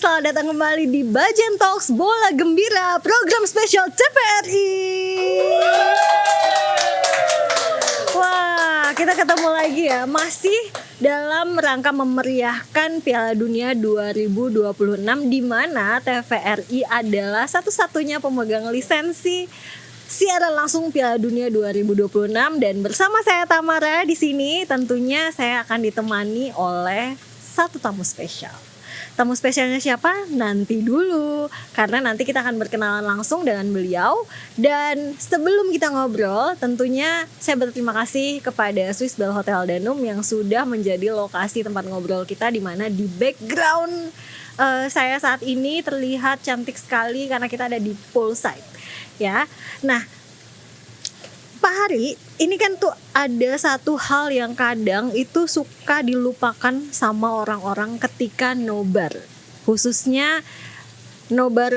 selamat datang kembali di Bajen Talks Bola Gembira, program spesial TVRI. Wah, kita ketemu lagi ya, masih dalam rangka memeriahkan Piala Dunia 2026 di mana TVRI adalah satu-satunya pemegang lisensi siaran langsung Piala Dunia 2026 dan bersama saya Tamara di sini tentunya saya akan ditemani oleh satu tamu spesial. Tamu spesialnya siapa? Nanti dulu, karena nanti kita akan berkenalan langsung dengan beliau. Dan sebelum kita ngobrol, tentunya saya berterima kasih kepada Swiss Bell Hotel Danum yang sudah menjadi lokasi tempat ngobrol kita, di mana di background saya saat ini terlihat cantik sekali karena kita ada di poolside. Ya, nah Pak Hari, ini kan tuh ada satu hal yang kadang itu suka dilupakan sama orang-orang ketika nobar, khususnya nobar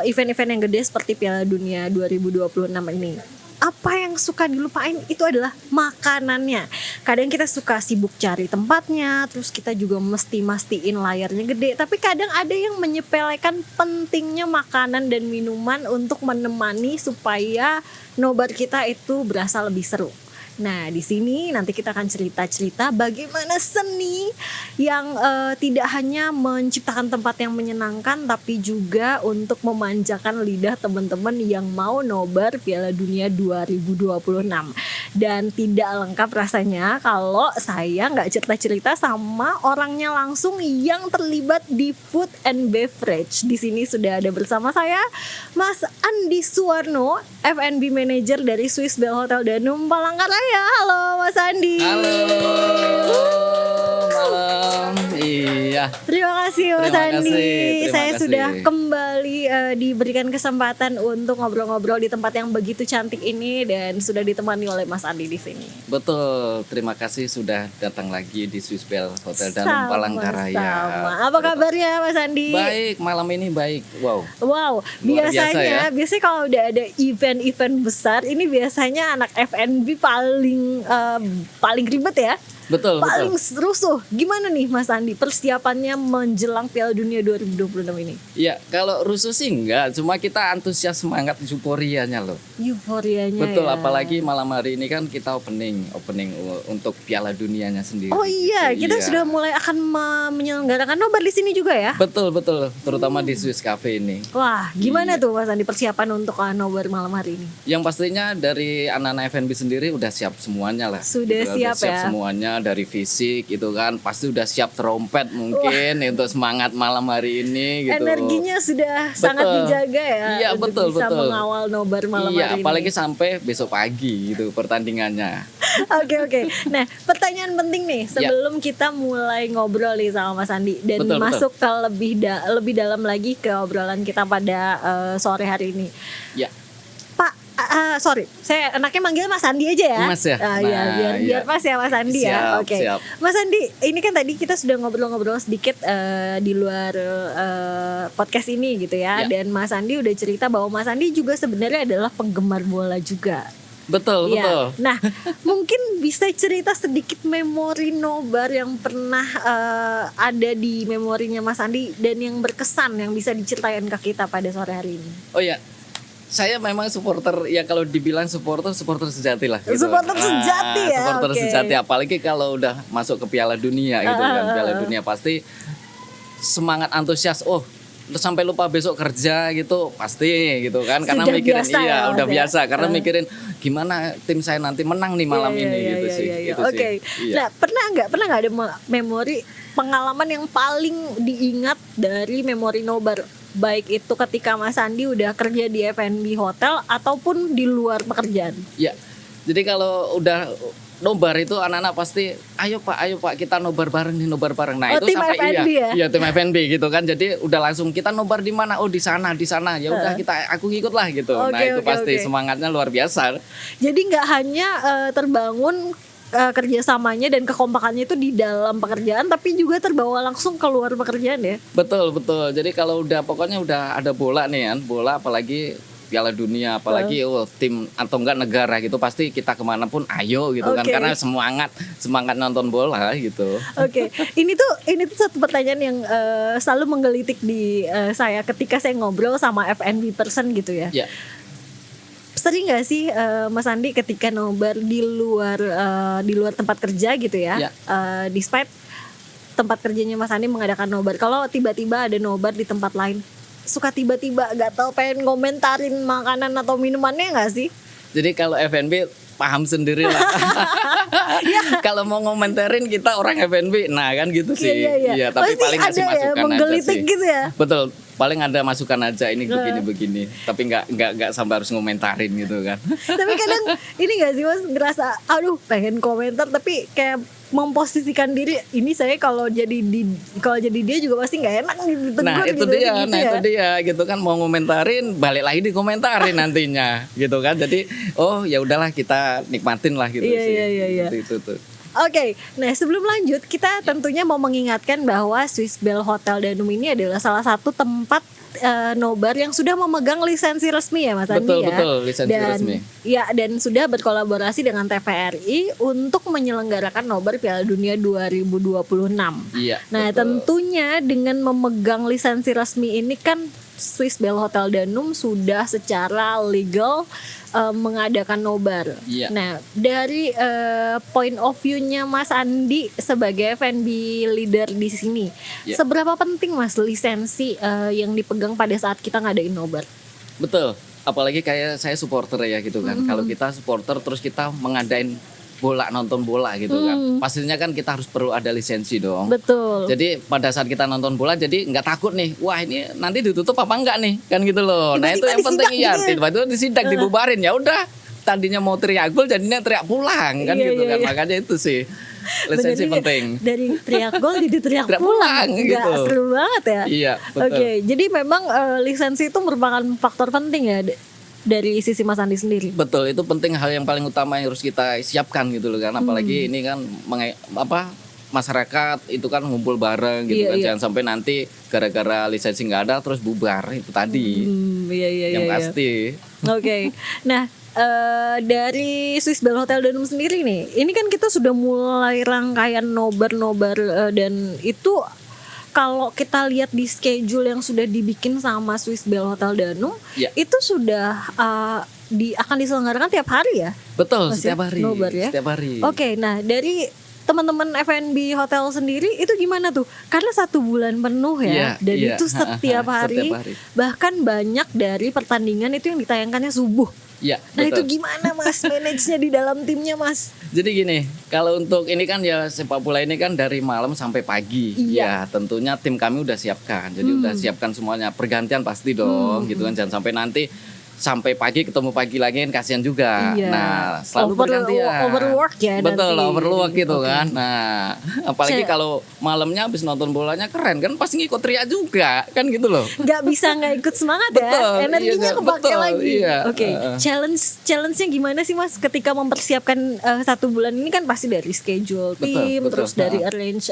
event-event yang gede seperti Piala Dunia 2026 ini. Apa yang suka dilupain itu adalah makanannya. Kadang kita suka sibuk cari tempatnya, terus kita juga mesti mastiin layarnya gede. Tapi kadang ada yang menyepelekan pentingnya makanan dan minuman untuk menemani supaya nobar kita itu berasa lebih seru. Nah, di sini nanti kita akan cerita-cerita bagaimana seni yang tidak hanya menciptakan tempat yang menyenangkan, tapi juga untuk memanjakan lidah teman-teman yang mau nobar Piala Dunia 2026. Dan tidak lengkap rasanya kalau saya nggak cerita-cerita sama orangnya langsung yang terlibat di food and beverage. Di sini sudah ada bersama saya Mas Andi Suwarno, F&B Manager dari Swiss Bell Hotel Danum Palangkaraya. Halo Mas Andi. Halo. Malam. Iya. Terima kasih Mas Andi. Terima Saya kasih. sudah kembali diberikan kesempatan untuk ngobrol-ngobrol di tempat yang begitu cantik ini dan sudah ditemani oleh Mas Andi di sini. Betul. Terima kasih sudah datang lagi di Swiss Bell Hotel Danum Palangkaraya. Sama. Apa kabarnya Mas Andi? Baik, malam ini baik. Wow. Wow, Luar biasa biasanya ya. kalau udah ada event-event besar ini biasanya anak F&B paling ribet ya. Betul, Paling betul. rusuh. Gimana nih Mas Andi persiapannya menjelang Piala Dunia 2026 ini? Ya, kalau rusuh sih enggak, cuma kita antusias semangat euforianya loh. Euforianya Betul, ya. apalagi malam hari ini kan kita opening untuk Piala Dunianya sendiri. Oh iya, gitu. kita Iya. sudah mulai akan menyelenggarakan nobar di sini juga ya. Betul, terutama di Swiss Cafe ini. Wah, gimana tuh Mas Andi persiapan untuk nobar malam hari ini? Yang pastinya dari anak-anak F&B sendiri udah siap semuanya lah. Sudah Gitu, siap ya? semuanya dari fisik gitu kan. Pasti udah siap trompet mungkin untuk semangat malam hari ini gitu. Energinya sudah sangat dijaga ya. Iya, untuk bisa betul. mengawal nobar malam Iya, hari apalagi ini. sampai besok pagi gitu pertandingannya. Oke. Nah, pertanyaan penting nih sebelum kita mulai ngobrol nih sama Mas Andi dan Betul. masuk ke lebih dalam lagi ke obrolan kita pada sore hari ini. Ya. Pak, sorry, saya enaknya manggil Mas Andi aja ya. Mas ya? Iya, Nah, biar iya. pas ya Mas Andi ya. Siap, Oke. siap. Mas Andi, ini kan tadi kita sudah ngobrol-ngobrol sedikit di luar podcast ini gitu ya. Ya. Dan Mas Andi udah cerita bahwa Mas Andi juga sebenarnya adalah penggemar bola juga. Betul. Iya. Nah, mungkin bisa cerita sedikit memori nobar yang pernah ada di memorinya Mas Andi dan yang berkesan yang bisa diceritain ke kita pada sore hari ini. Oh ya. Saya memang supporter, ya kalau dibilang supporter sejati lah gitu. Supporter sejati ya, Supporter oke. sejati, apalagi kalau udah masuk ke Piala Dunia gitu kan. Piala Dunia pasti semangat antusias. Oh, sampai lupa besok kerja gitu pasti gitu kan, karena Sudah mikirin biasa ya, Mas, udah ya? biasa karena mikirin gimana tim saya nanti menang nih malam Iya, ini iya, gitu iya, sih. iya, iya. Gitu Oke. sih. Iya. Nah, pernah nggak ada memori pengalaman yang paling diingat dari memori nobar, baik itu ketika Mas Andi udah kerja di F&B hotel ataupun di luar pekerjaan? Ya, jadi kalau udah nobar itu anak-anak pasti ayo pak kita nobar bareng nih, nobar bareng. Nah Oh, itu tim sampai F&B ya? iya tim F&B gitu kan. Jadi udah langsung kita nobar di mana? Oh di sana. Ya udah aku ngikut lah gitu. Nah Oke, itu oke, pasti oke. semangatnya luar biasa. Jadi nggak hanya terbangun kerjasamanya dan kekompakannya itu di dalam pekerjaan, tapi juga terbawa langsung keluar pekerjaan ya. Betul. Jadi kalau pokoknya udah ada bola nih kan, bola apalagi Piala Dunia, apalagi tim atau enggak negara gitu, pasti kita kemanapun ayo gitu kan, karena semangat nonton bola gitu. Oke, ini tuh satu pertanyaan yang selalu menggelitik di saya ketika saya ngobrol sama F&B person gitu ya. Ya. Sering nggak sih Mas Andi ketika nobar di luar tempat kerja gitu ya, despite tempat kerjanya Mas Andi mengadakan nobar, kalau tiba-tiba ada nobar di tempat lain, suka tiba-tiba gak tahu pengen ngomentarin makanan atau minumannya nggak sih? Jadi kalau F&B paham sendiri lah. Kalau mau ngomentarin kita orang F&B, nah kan gitu sih. Iya, tapi pasti paling ngasih masukan aja sih. Gitu ya. Betul, paling ada masukan aja ini begini. Tapi nggak sampai harus ngomentarin gitu kan. Tapi kadang ini nggak sih Mas ngerasa, aduh pengen komentar tapi kayak memposisikan diri, ini saya kalau jadi dia juga pasti nggak enak gitu. Nah itu gitu, dia, itu dia gitu kan, mau ngomentarin balik lagi dikomentarin nantinya gitu kan. Jadi ya udahlah kita nikmatin lah gitu sih. Iya. Itu tuh. Oke, nah sebelum lanjut kita tentunya mau mengingatkan bahwa Swiss Bell Hotel Danum ini adalah salah satu tempat nobar yang sudah memegang lisensi resmi ya Mas Andi ya. Betul, lisensi resmi. Ya, dan sudah berkolaborasi dengan TVRI untuk menyelenggarakan nobar Piala Dunia 2026. Iya. Nah, tentunya dengan memegang lisensi resmi ini kan Swiss Bell Hotel Danum sudah secara legal mengadakan nobar. Iya. Nah, dari point of view-nya Mas Andi sebagai F&B leader di sini, seberapa penting Mas lisensi yang dipegang pada saat kita ngadain nobar? Betul. Apalagi kayak saya supporter ya gitu kan. Kalau kita supporter terus kita mengadain nonton bola gitu kan, pastinya kan kita harus perlu ada lisensi dong. Betul. Jadi pada saat kita nonton bola jadi nggak takut nih, wah ini nanti ditutup apa enggak nih, kan gitu loh. Nah itu yang penting ya, tiba-tiba disidak dibubarin, ya udah tadinya mau teriak gol jadinya teriak pulang kan gitu kan. Makanya itu sih lisensi penting. Dari teriak gol jadi teriak pulang gitu. Gak seru banget ya. Iya betul. Oke, jadi memang lisensi itu merupakan faktor penting ya dari sisi Mas Andi sendiri. Betul, itu penting, hal yang paling utama yang harus kita siapkan gitu loh kan. Apalagi ini kan masyarakat itu kan ngumpul bareng gitu kan. Jangan sampai nanti gara-gara lisensi nggak ada terus bubar, itu tadi. Yang pasti. Oke. Nah, dari Swiss Bell Hotel Danum sendiri nih, ini kan kita sudah mulai rangkaian nobar dan itu kalau kita lihat di schedule yang sudah dibikin sama Swiss Bell Hotel Danum, itu sudah akan diselenggarakan tiap hari ya? Betul, setiap hari. Nobar ya? Setiap hari. Oke, nah dari teman-teman F&B hotel sendiri itu gimana tuh? Karena 1 bulan penuh ya, dan itu setiap hari. Bahkan banyak dari pertandingan itu yang ditayangkannya subuh. Ya, nah betul. Itu gimana Mas manage-nya di dalam timnya Mas? Jadi gini, kalau untuk ini kan ya sepak bola ini kan dari malam sampai pagi. Ya tentunya tim kami udah siapkan. Jadi udah siapkan semuanya, pergantian pasti dong gitu kan. Jangan sampai nanti sampai pagi ketemu pagi lagi kan kasihan juga. Nah, selalu bergantian. Overwork ya. Betul, overwork gitu kan. Nah, apalagi kalau malamnya habis nonton bolanya keren kan, pasti ngikut teriak juga kan gitu loh. Gak bisa nggak ikut semangat ya. Energinya kepake lagi. Oke. Challenge-nya gimana sih Mas ketika mempersiapkan 1 bulan ini kan pasti dari schedule tim, terus dari arrange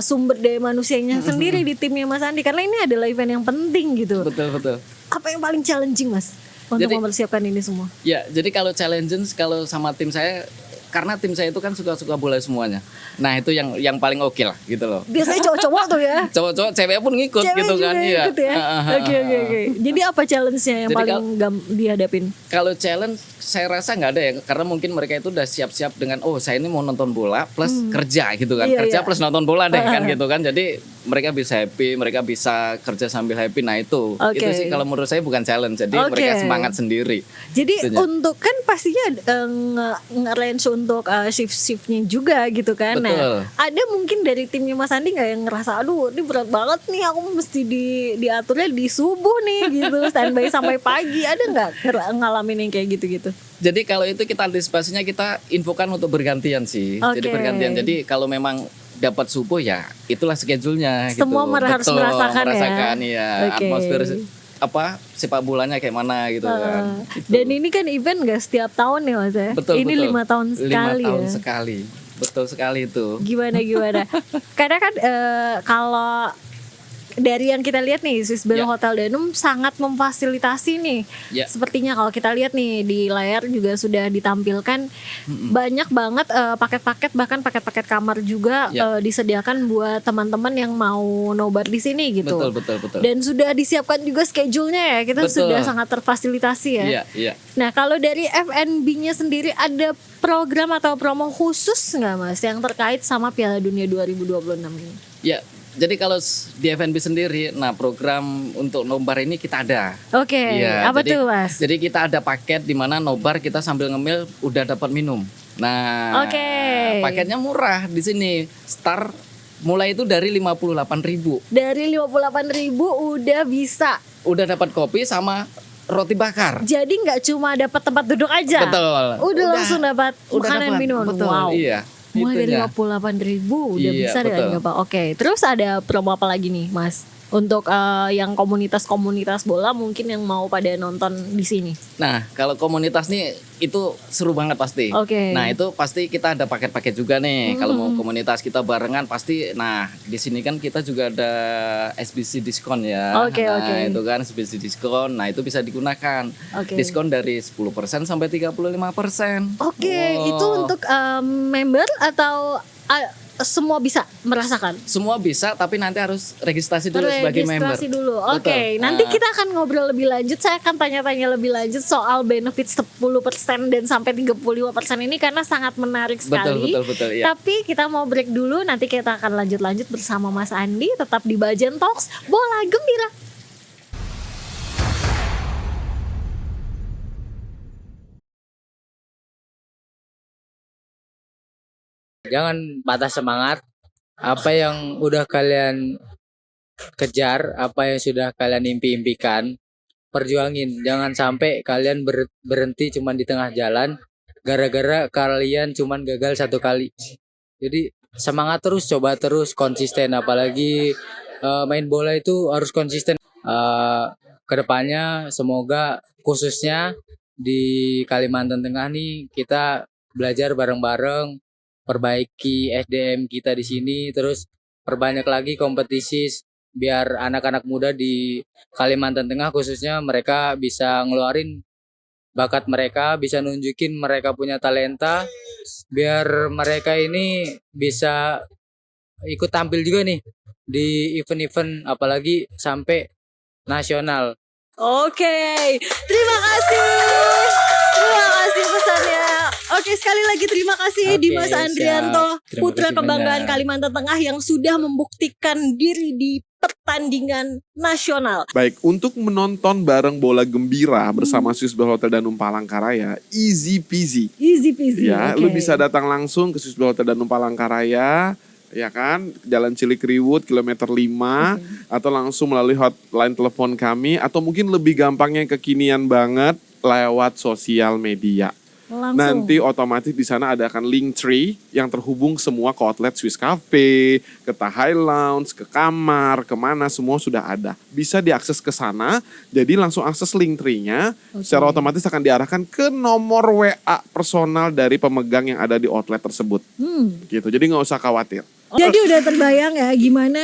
sumber daya manusianya sendiri di timnya Mas Andi, karena ini adalah event yang penting gitu. Betul. Apa yang paling challenging Mas untuk mempersiapkan ini semua? Ya, jadi kalau challenging kalau sama tim saya, karena tim saya itu kan suka-suka bola semuanya. Nah itu yang paling oke lah gitu loh. Biasanya cowok-cowok tuh ya. Cowok-cowok, cewek pun ngikut gitu kan. Iya. Oke. Jadi apa challenge-nya yang paling dihadapin? Kalau challenge saya rasa nggak ada ya, karena mungkin mereka itu udah siap-siap dengan saya ini mau nonton bola plus kerja gitu kan. Kerja plus nonton bola deh kan gitu kan. Jadi mereka bisa happy, mereka bisa kerja sambil happy. Nah itu sih kalau menurut saya bukan challenge. Jadi mereka semangat sendiri. Jadi untuk kan pastinya nge-arrange untuk shift-shiftnya juga gitu kan. Betul. Nah ada mungkin dari timnya Mas Andi nggak yang ngerasa aduh ini berat banget nih, aku mesti diaturnya di subuh nih gitu, standby sampai pagi. Ada nggak ngalamin yang kayak gitu-gitu? Jadi kalau itu kita antisipasinya kita infokan untuk bergantian sih. Jadi bergantian. Jadi kalau memang dapat subuh ya itulah schedule-nya gitu. Semua harus merasakan ya. Atmosfer sepak bolanya kayak mana gitu kan. Gitu. Dan ini kan event gak setiap tahun nih Mas ya. Betul. 5 tahun sekali 5 tahun sekali. Betul sekali itu. Gimana? Karena kan kalau dari yang kita lihat nih, Swiss Bell Ya. Hotel Danum sangat memfasilitasi nih. Ya. Sepertinya kalau kita lihat nih di layar juga sudah ditampilkan banyak banget paket-paket, bahkan paket-paket kamar juga Ya. disediakan buat teman-teman yang mau nobar di sini gitu. Betul. Dan sudah disiapkan juga schedule-nya ya, kita Betul. sudah sangat terfasilitasi ya. Iya. Nah kalau dari F&B-nya sendiri ada program atau promo khusus nggak Mas yang terkait sama Piala Dunia 2026 ini? Ya, jadi kalau di F&B sendiri, nah program untuk nobar ini kita ada. Oke, Iya, apa jadi- tuh Mas? Jadi kita ada paket di mana nobar kita sambil ngemil udah dapat minum. Nah, Oke. paketnya murah di sini. Start mulai itu dari 58.000. Dari 58.000 udah bisa. Udah dapat kopi sama roti bakar. Jadi nggak cuma dapat tempat duduk aja. Betul. Udah langsung dapat udah makanan dapat. minuman. Betul. Wow. Iya. Mulai dari itunya. 58.000 udah Iya, bisa deh betul. nyoba. Oke, terus ada promo apa lagi nih Mas? Untuk yang komunitas-komunitas bola mungkin yang mau pada nonton di sini. Nah, kalau komunitas nih itu seru banget pasti. Oke. Nah, itu pasti kita ada paket-paket juga nih. Kalau mau komunitas kita barengan pasti. Nah, di sini kan kita juga ada SBC diskon ya. Oke, nah, oke. itu kan SBC diskon. Nah, itu bisa digunakan. Oke. Diskon dari 10% sampai 35%. Oke, Wow. itu untuk member atau semua bisa merasakan? Semua bisa, tapi nanti harus registrasi dulu sebagai member. Registrasi dulu. Oke, Betul. nanti Nah, kita akan ngobrol lebih lanjut. Saya akan tanya-tanya lebih lanjut soal benefit 10% dan sampai 35% ini karena sangat menarik sekali. betul, ya. Tapi kita mau break dulu, nanti kita akan lanjut-lanjut bersama Mas Andi tetap di Bajen Talks Bola Gembira. Jangan patah semangat. Apa yang udah kalian kejar, apa yang sudah kalian impi-impikan, perjuangin. Jangan sampai kalian berhenti cuman di tengah jalan gara-gara kalian cuman gagal satu kali. Jadi semangat terus, coba terus, konsisten. Apalagi main bola itu harus konsisten. Kedepannya semoga khususnya di Kalimantan Tengah nih kita belajar bareng-bareng, perbaiki SDM kita di sini, terus perbanyak lagi kompetisi biar anak-anak muda di Kalimantan Tengah khususnya mereka bisa ngeluarin bakat mereka, bisa nunjukin mereka punya talenta, biar mereka ini bisa ikut tampil juga nih di event-event apalagi sampai nasional. Oke, terima kasih. Terima kasih pesannya. Oke, sekali lagi terima kasih Oke, Dimas siap. Andrianto, Terima putra kasih kebanggaan banyak. Kalimantan Tengah yang sudah membuktikan diri di pertandingan nasional. Baik, untuk menonton bareng Bola Gembira bersama Swiss Bell Hotel Danum Palangkaraya, easy peasy. Easy peasy. Ya, oke. lu bisa datang langsung ke Swiss Bell Hotel Danum Palangkaraya, ya kan, Jalan Cilikriwut kilometer 5, atau langsung melalui hotline telepon kami, atau mungkin lebih gampangnya kekinian banget lewat sosial media. Langsung. Nanti otomatis di sana ada akan link tree yang terhubung semua ke outlet Swiss Cafe, ke Thai Lounge, ke kamar, kemana semua sudah ada. Bisa diakses ke sana, jadi langsung akses link tree-nya. Secara otomatis akan diarahkan ke nomor WA personal dari pemegang yang ada di outlet tersebut. Gitu, jadi nggak usah khawatir. Jadi udah terbayang ya gimana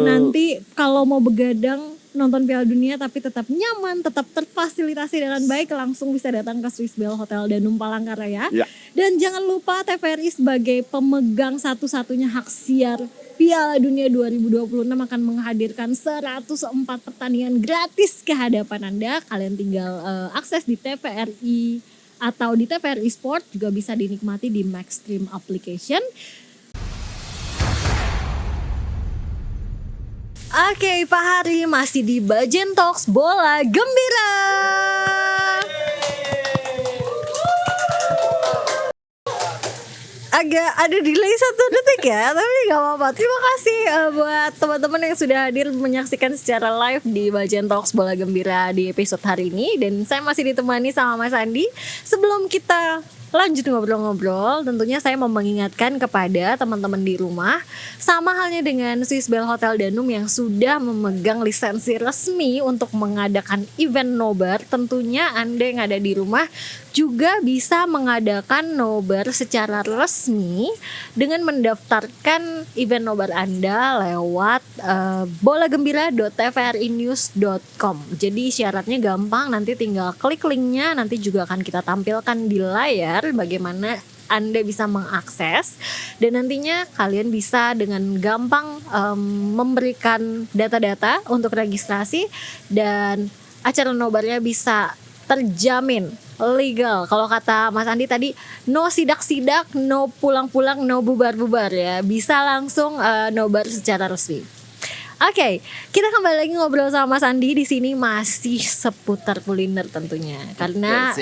nanti kalau mau begadang nonton Piala Dunia tapi tetap nyaman, tetap terfasilitasi dengan baik, langsung bisa datang ke Swiss Bell Hotel Danum Palangkaraya. Ya. Dan jangan lupa TVRI sebagai pemegang satu-satunya hak siar Piala Dunia 2026 akan menghadirkan 104 pertandingan gratis ke hadapan Anda. Kalian tinggal akses di TVRI atau di TVRI Sport, juga bisa dinikmati di Maxstream application. Oke, Pak Hari masih di Bajen Talks Bola Gembira. Agak ada delay 1 detik ya, tapi gak apa-apa. Terima kasih buat teman-teman yang sudah hadir menyaksikan secara live di Bajen Talks Bola Gembira di episode hari ini. Dan saya masih ditemani sama Mas Andi. Sebelum kita lanjut ngobrol-ngobrol, tentunya saya mau mengingatkan kepada teman-teman di rumah, sama halnya dengan Swiss Bell Hotel Danum yang sudah memegang lisensi resmi untuk mengadakan event nobar. Tentunya Anda yang ada di rumah juga bisa mengadakan nobar secara resmi dengan mendaftarkan event nobar Anda lewat bolagembira.tvrinews.com. Jadi syaratnya gampang, nanti tinggal klik linknya, nanti juga akan kita tampilkan di layar bagaimana Anda bisa mengakses, dan nantinya kalian bisa dengan gampang memberikan data-data untuk registrasi, dan acara nobarnya bisa terjamin legal. Kalau kata Mas Andi tadi, no sidak-sidak, no pulang-pulang, no bubar-bubar ya. Bisa langsung nobar secara resmi. Oke, kita kembali lagi ngobrol sama Mas Andi di sini, masih seputar kuliner tentunya. Karena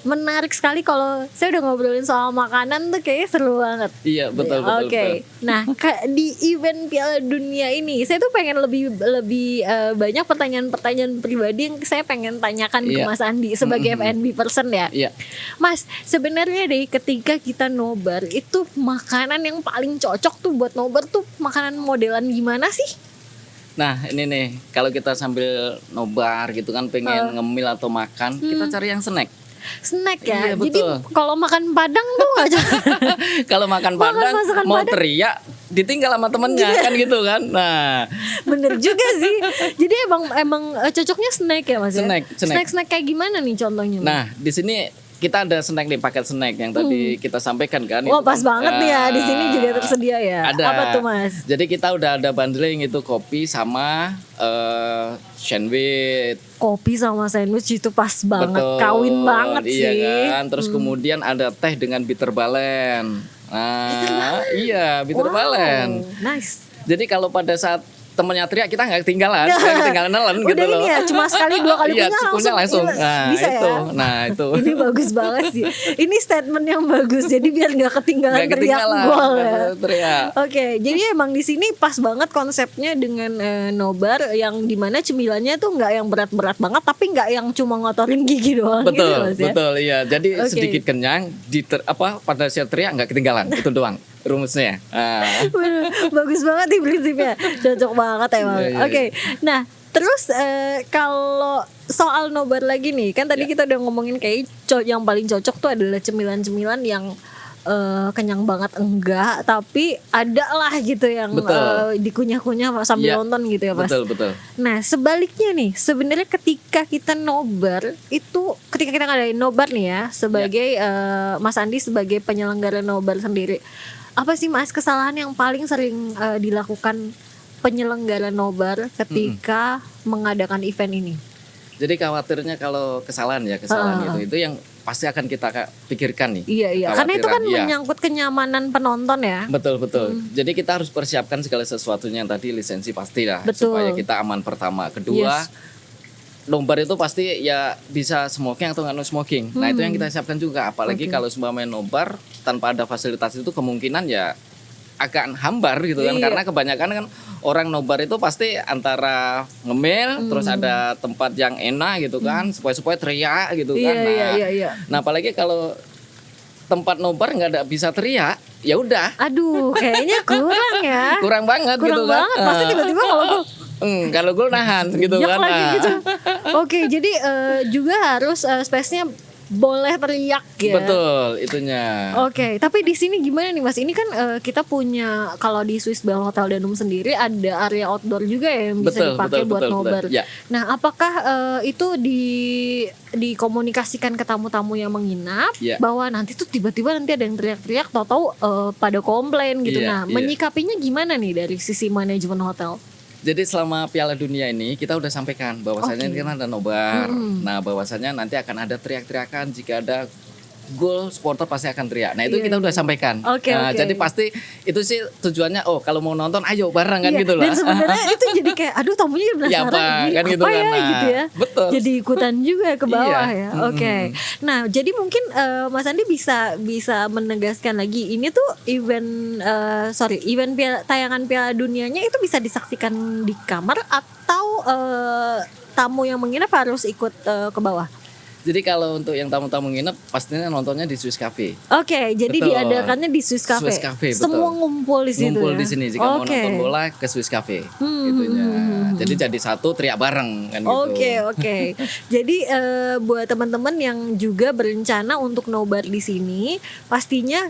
menarik sekali kalau saya udah ngobrolin soal makanan tuh kayaknya seru banget. Iya, betul. Oke. Nah, di event Piala Dunia ini saya tuh pengen lebih banyak pertanyaan-pertanyaan pribadi yang saya pengen tanyakan ke Mas Andi sebagai F&B person ya. Iya. Mas, sebenarnya deh ketika kita nobar itu makanan yang paling cocok tuh buat nobar tuh makanan modelan gimana sih? Nah ini nih, kalau kita sambil nobar gitu kan, pengen ngemil atau makan, kita cari yang snack. Snack ya. Iya, jadi betul. kalau makan Padang tuh aja. Kalau makan Padang masakan mau Padang. teriak ditinggal sama temennya kan gitu kan. Nah, Bener juga sih. Jadi emang cocoknya snack ya Mas ya? Snack. Kayak gimana nih contohnya? Mas? nah di sini kita ada snack nih, paket snack yang tadi kita sampaikan kan. Wah, itu pas kan. banget nih ya, di sini juga tersedia ya. Ada. Apa tuh Mas? Jadi kita udah ada bundling itu kopi sama sandwich. Kopi sama sandwich itu pas banget, Betul, kawin banget iya sih. kan. Terus kemudian ada teh dengan bitter balen. Nah, iya bitter balen. Nice. Jadi kalau pada saat temennya teriak, kita nggak ketinggalan, nelen gitu Udah loh. ini ya, cuma sekali 2 kali Iya, punya langsung. Nah, Bisa itu. ya? Nah, itu. Ini bagus banget sih. Ini statement yang bagus. Jadi biar nggak ketinggalan Nggak teriak ketinggalan, gol nggak ya. teriak. Oke, jadi emang di sini pas banget konsepnya dengan nobar yang dimana cemilannya tuh nggak yang berat-berat banget, tapi nggak yang cuma ngotorin gigi doang gitu Betul, Mas ya. betul, iya. Jadi Oke. sedikit kenyang, pada saat teriak nggak ketinggalan, itu doang rumusnya. Ah. Bener, bagus banget nih prinsipnya, cocok banget emang. Iya, iya, Oke, nah terus kalau soal nobar lagi nih, kan tadi kita udah ngomongin kayak yang paling cocok tuh adalah cemilan-cemilan yang kenyang banget enggak, tapi ada lah gitu yang dikunyah-kunyah sambil Iya, nonton gitu ya Mas. Betul. Nah sebaliknya nih, sebenarnya ketika kita nobar itu, ketika kita ngadain nobar nih ya, sebagai Mas Andi sebagai penyelenggara nobar sendiri, apa sih Mas kesalahan yang paling sering dilakukan penyelenggara nobar ketika mengadakan event ini? Jadi khawatirnya kalau kesalahan itu yang pasti akan kita pikirkan nih. Iya. Karena itu kan Kekhawatiran, iya. menyangkut kenyamanan penonton ya. Betul. Jadi kita harus persiapkan segala sesuatunya, yang tadi lisensi pastilah, Betul. supaya kita aman pertama. Kedua, nobar itu pasti ya bisa smoking atau nggak smoking. Nah itu yang kita siapkan juga. Apalagi kalau main nobar tanpa ada fasilitas itu kemungkinan ya agak hambar gitu kan. Iya. Karena kebanyakan kan orang nobar itu pasti antara ngemil, terus ada tempat yang enak gitu kan, supaya teriak gitu kan. Iya. Nah apalagi kalau tempat nobar nggak ada bisa teriak, ya udah Aduh, kayaknya kurang ya. kurang banget gitu kan. Banget. Pasti tiba-tiba kalau gue Kalau gue nahan gitu yak kan. lagi gitu. Oke, jadi juga harus space-nya boleh teriak ya. Betul, itunya. Oke, tapi di sini gimana nih Mas? Ini kan kita punya, kalau di Swiss Bell Hotel Danum sendiri ada area outdoor juga ya yang bisa dipakai buat nobar. Ya. Nah, apakah itu dikomunikasikan ke tamu-tamu yang menginap bahwa nanti tuh tiba-tiba nanti ada yang teriak-teriak, tahu-tahu pada komplain gitu. Nah, menyikapinya gimana nih dari sisi manajemen hotel? Jadi selama Piala Dunia ini kita udah sampaikan bahwasanya ini kan ada nobar. Nah, bahwasanya nanti akan ada teriak-teriakan jika ada gol, supporter pasti akan teriak. Nah, itu kita udah sampaikan. Oke. Jadi pasti itu sih tujuannya, kalau mau nonton ayo bareng kan gitu Dan lah. sebenarnya itu jadi kayak aduh, tamunya penasaran Iya, Pak, ini kan gitu apa ya kan. Nah, gitu ya. betul. Jadi ikutan juga ke bawah Iya. ya. Oke. Nah, jadi mungkin Mas Andi bisa menegaskan lagi, ini tuh event tayangan Piala Dunianya itu bisa disaksikan di kamar atau tamu yang menginap harus ikut ke bawah? Jadi kalau untuk yang tamu-tamu nginep pastinya nontonnya di Swiss Cafe. Oke, jadi Betul. diadakannya di Swiss Cafe. Swiss Cafe, betul. Semua ngumpul di situ. Ngumpul ya? di sini jika mau nonton bola ke Swiss Cafe. Gitunya. Jadi jadi satu teriak bareng kan gitu. Oke. Jadi buat teman-teman yang juga berencana untuk nobar di sini, pastinya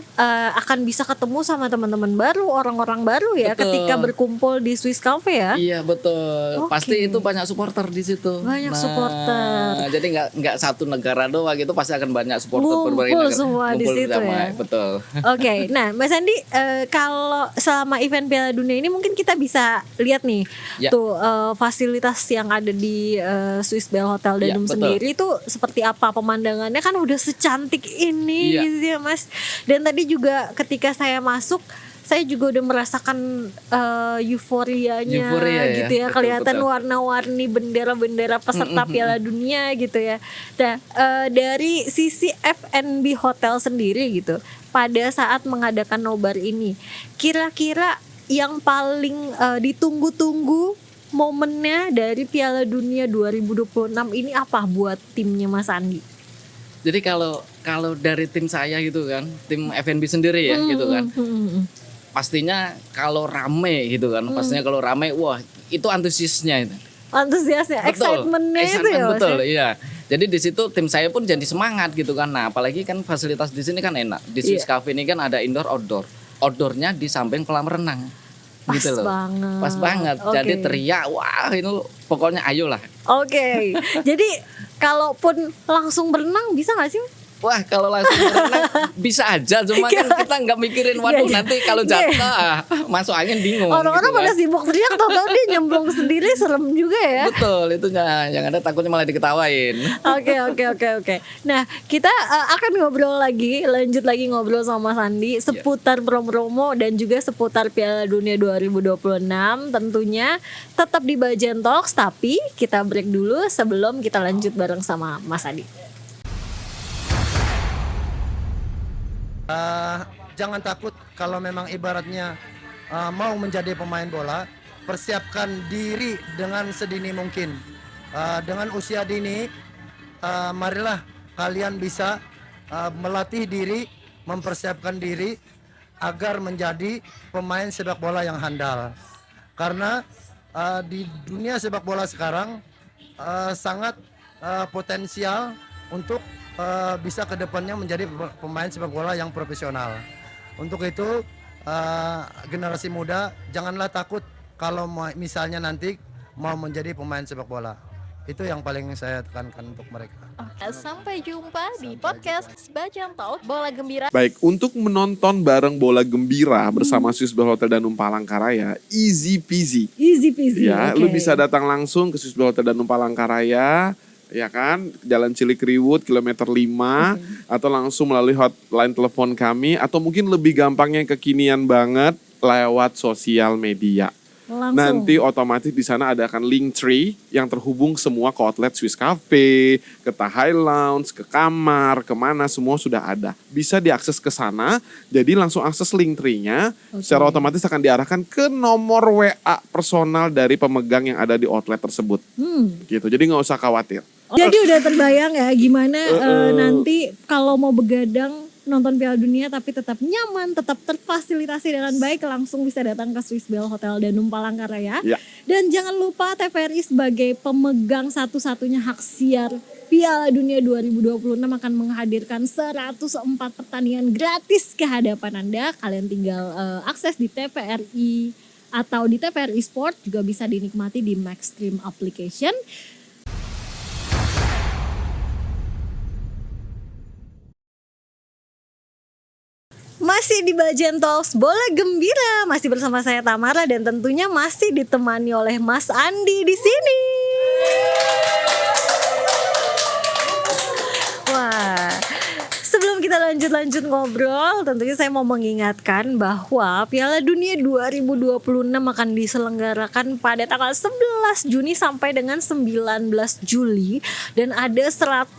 akan bisa ketemu sama teman-teman baru, orang-orang baru ya, Betul. ketika berkumpul di Swiss Cafe ya. Iya betul. Oke. Pasti itu banyak supporter di situ. Banyak supporter. Jadi nggak satu negara doang, itu pasti akan banyak supporter Ngumpul berbagai negara. semua di Ngumpul situ bersama, ya. Betul. Oke, nah Mas Andi, kalau selama event Piala Dunia ini mungkin kita bisa lihat nih Ya. tuh fasilitas yang ada di Swiss Bell Hotel Ya, Danum betul. sendiri itu seperti apa, pemandangannya kan udah secantik ini Iya. gitu ya Mas. Dan tadi juga ketika saya masuk, saya juga udah merasakan euforianya Euforia ya, gitu ya, betul, kelihatan betul. warna-warni bendera-bendera peserta Piala Dunia gitu ya. Nah, dari sisi F&B hotel sendiri gitu, pada saat mengadakan nobar ini, kira-kira yang paling ditunggu-tunggu momennya dari Piala Dunia 2026 ini apa buat timnya Mas Andi? Jadi kalau dari tim saya gitu kan, tim F&B sendiri ya gitu kan. Pastinya kalau rame gitu kan, pastinya kalau rame, wah itu antusiasnya itu. Antusiasnya, Betul, excitementnya itu excitement, ya Mas. betul, ya? iya. Jadi di situ tim saya pun jadi semangat gitu kan. Nah, apalagi kan fasilitas di sini kan enak. Di Swiss Iya. Cafe ini kan ada indoor outdoor. Outdoornya di samping kolam renang. Pas gitu loh. banget. Pas banget. Oke. Jadi teriak, wah itu pokoknya ayolah. Oke, jadi kalaupun langsung berenang bisa nggak sih? Wah kalau langsung berenang bisa aja, cuma kan kita nggak mikirin waduh Iya, iya. nanti kalau jatuh masuk angin bingung. Orang-orang gitu kan. pada sibuk teriak, tau-tau dia nyemplung sendiri, serem juga ya. Betul, itu yang ada takutnya malah diketawain. Oke. Nah, kita akan ngobrol lagi, lanjut lagi ngobrol sama Mas Andi seputar promo-promo dan juga seputar Piala Dunia 2026 tentunya tetap di Bajan Talks, tapi kita break dulu sebelum kita lanjut bareng sama Mas Andi. Jangan takut kalau memang ibaratnya mau menjadi pemain bola, persiapkan diri dengan sedini mungkin. Dengan usia dini, marilah kalian bisa melatih diri, mempersiapkan diri agar menjadi pemain sepak bola yang handal. Karena di dunia sepak bola sekarang sangat potensial untuk bisa kedepannya menjadi pemain sepak bola yang profesional. Untuk itu generasi muda janganlah takut kalau misalnya nanti mau menjadi pemain sepak bola. Itu yang paling saya tekankan untuk mereka. Sampai jumpa di podcast Bajan Talk Bola Gembira. Baik, untuk menonton bareng bola gembira bersama Swiss Bell Hotel Danum Palangkaraya, easy peasy. Easy peasy. Ya, oke. lu bisa datang langsung ke Swiss Bell Hotel Danum Palangkaraya, ya kan, Jalan Cilikriwut kilometer 5, atau langsung melalui hotline telepon kami, atau mungkin lebih gampangnya kekinian banget lewat sosial media. Langsung. Nanti otomatis di sana ada akan link tree yang terhubung semua ke outlet Swiss Cafe, ke Thai Lounge, ke kamar, kemana semua sudah ada. Bisa diakses ke sana, jadi langsung akses link tree-nya, secara otomatis akan diarahkan ke nomor WA personal dari pemegang yang ada di outlet tersebut. Gitu, jadi nggak usah khawatir. Jadi udah terbayang ya gimana nanti kalau mau begadang nonton Piala Dunia tapi tetap nyaman, tetap terfasilitasi dengan baik, langsung bisa datang ke Swiss Bell Hotel Danum Palangkaraya. Ya. Dan jangan lupa TVRI sebagai pemegang satu-satunya hak siar Piala Dunia 2026 akan menghadirkan 104 pertandingan gratis ke hadapan Anda. Kalian tinggal akses di TVRI atau di TVRI Sport, juga bisa dinikmati di Maxstream application. Masih di Bajan Talks Bola Gembira, masih bersama saya Tamara dan tentunya masih ditemani oleh Mas Andi di sini. Wah, sebelum kita kita lanjut ngobrol, tentunya saya mau mengingatkan bahwa Piala Dunia 2026 akan diselenggarakan pada tanggal 11 Juni sampai dengan 19 Juli dan ada 104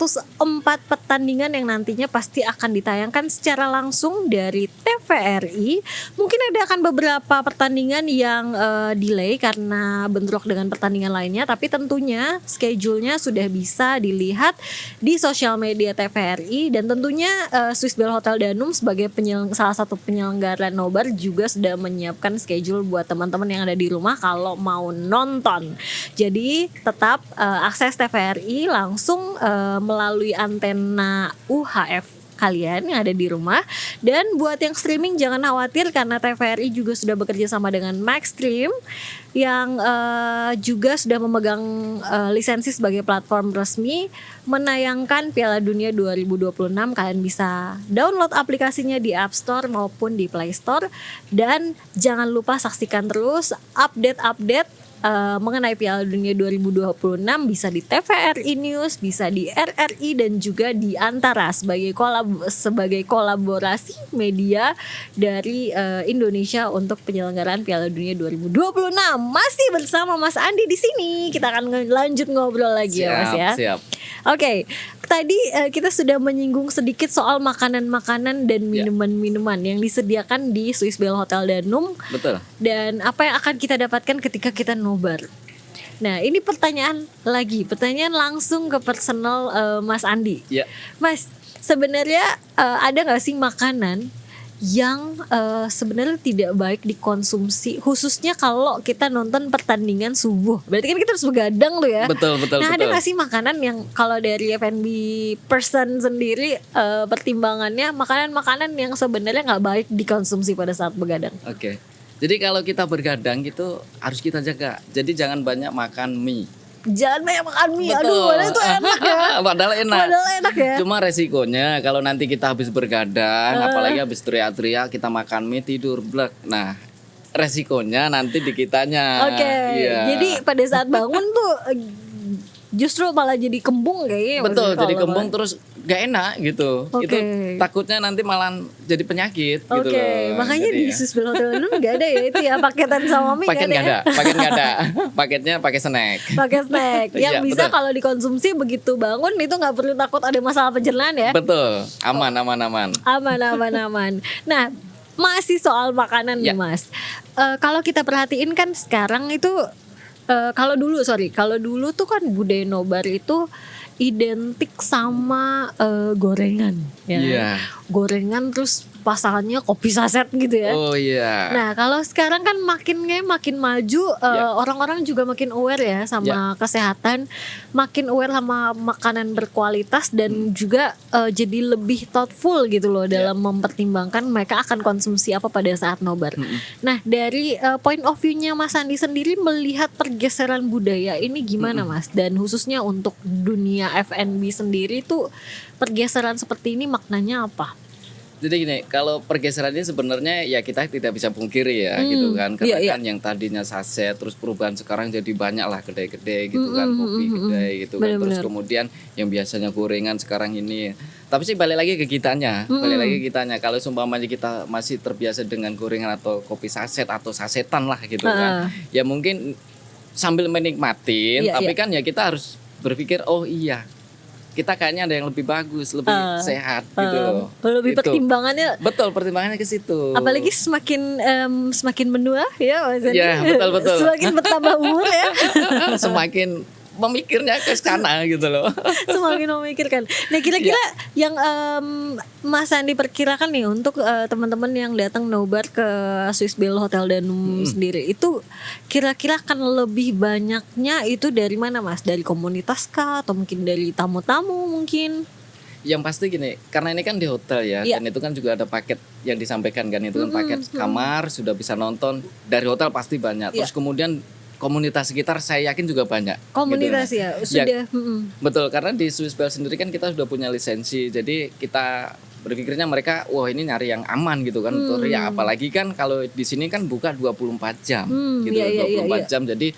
pertandingan yang nantinya pasti akan ditayangkan secara langsung dari TVRI. Mungkin ada akan beberapa pertandingan yang delay karena bentrok dengan pertandingan lainnya, tapi tentunya schedule-nya sudah bisa dilihat di sosial media TVRI dan tentunya Swiss Bell Hotel Danum sebagai salah satu penyelenggara nobar juga sudah menyiapkan schedule buat teman-teman yang ada di rumah kalau mau nonton. Jadi tetap akses TVRI langsung melalui antena UHF kalian yang ada di rumah. Dan buat yang streaming jangan khawatir karena TVRI juga sudah bekerja sama dengan Maxstream yang juga sudah memegang lisensi sebagai platform resmi menayangkan Piala Dunia 2026. Kalian bisa download aplikasinya di App Store maupun di Play Store. Dan jangan lupa saksikan terus update-update mengenai Piala Dunia 2026 bisa di TVRI News, bisa di RRI dan juga di Antara sebagai kolaborasi media dari Indonesia untuk penyelenggaraan Piala Dunia 2026. Masih bersama Mas Andi di sini. Kita akan lanjut ngobrol lagi ya Mas ya. Siap. Oke, tadi kita sudah menyinggung sedikit soal makanan-makanan dan minuman-minuman yang disediakan di Swiss Bell Hotel Danum. Betul. Dan apa yang akan kita dapatkan ketika kita nobar. Nah, ini pertanyaan langsung ke personal Mas Andi. Ya. Mas, sebenarnya ada nggak sih makanan yang sebenarnya tidak baik dikonsumsi, khususnya kalau kita nonton pertandingan subuh? Berarti kan kita harus begadang tuh ya. Betul. Nah, ada nggak sih makanan yang kalau dari F&B person sendiri pertimbangannya makanan-makanan yang sebenarnya nggak baik dikonsumsi pada saat begadang? Oke. Jadi kalau kita bergadang gitu harus kita jaga. Jadi jangan banyak makan mie. Jangan banyak makan mie. Betul. Aduh, padahal itu enak ya. Padahal enak ya. Cuma resikonya kalau nanti kita habis bergadang, apalagi habis teriak-teriak, kita makan mie tidur blek. Nah, resikonya nanti di kitanya. Oke. Iya. Jadi pada saat bangun tuh justru malah jadi kembung kayaknya. Betul, jadi kembung terus gak enak gitu. Oke. Itu takutnya nanti malah jadi penyakit gitu Oke, loh. makanya Jadi di Swiss Bell Hotel dulu nggak ada ya itu ya paketan sama mie paket nggak ada, paketnya pakai snack. Pakai snack yang Iya, bisa betul. kalau dikonsumsi begitu bangun itu nggak perlu takut ada masalah pencernaan ya. Betul, aman. Aman. Nah, masih soal makanan nih Ya. Mas. Kalau kita perhatiin kan sekarang itu kalau dulu tuh kan budaya nobar itu identik sama gorengan ya. Iya. Gorengan terus pasangannya kopi saset gitu ya. Oh iya. Nah, kalau sekarang kan makin maju, orang-orang juga makin aware ya sama kesehatan, makin aware sama makanan berkualitas dan juga jadi lebih thoughtful gitu loh dalam mempertimbangkan mereka akan konsumsi apa pada saat nobar. Nah, dari point of view-nya Mas Andi sendiri melihat pergeseran budaya ini gimana Mas? Dan khususnya untuk dunia F&B sendiri tuh pergeseran seperti ini maknanya apa? Jadi gini, kalau pergeseran ini sebenarnya ya kita tidak bisa pungkiri ya gitu kan. Karena kan yang tadinya saset terus perubahan sekarang jadi banyak lah kedai-kedai gitu kan, kopi kedai gitu kan. Terus kemudian yang biasanya gorengan sekarang ini. Tapi sih balik lagi ke kitanya. Kalau seumpamanya kita masih terbiasa dengan gorengan atau kopi saset atau sasetan lah gitu kan. Ya mungkin sambil menikmatin, tapi kan ya kita harus berpikir oh iya, kita kayaknya ada yang lebih bagus, lebih sehat gitu loh. Lebih Gitu. pertimbangannya. Betul, pertimbangannya ke situ. Apalagi semakin menua ya Mas Andi. Ya, betul. Semakin bertambah umur ya. Semakin memikirnya ke sana gitu loh. Semakin memikirkan. Nah, kira-kira yang Mas Andi perkirakan nih untuk teman-teman yang datang nobar ke Swiss Bell Hotel Danum sendiri itu kira-kira akan lebih banyaknya itu dari mana Mas? Dari komunitas kah atau mungkin dari tamu-tamu mungkin? Yang pasti gini, karena ini kan di hotel ya, dan itu kan juga ada paket yang disampaikan kan, itu kan paket kamar sudah bisa nonton dari hotel pasti banyak. Terus kemudian komunitas sekitar saya yakin juga banyak. Komunitas gitu. ya sudah. Betul, karena di Swiss Bell sendiri kan kita sudah punya lisensi, jadi kita berpikirnya mereka wah ini nyari yang aman gitu kan. Ya apalagi kan kalau di sini kan buka 24 jam gitu, 24 jam, jadi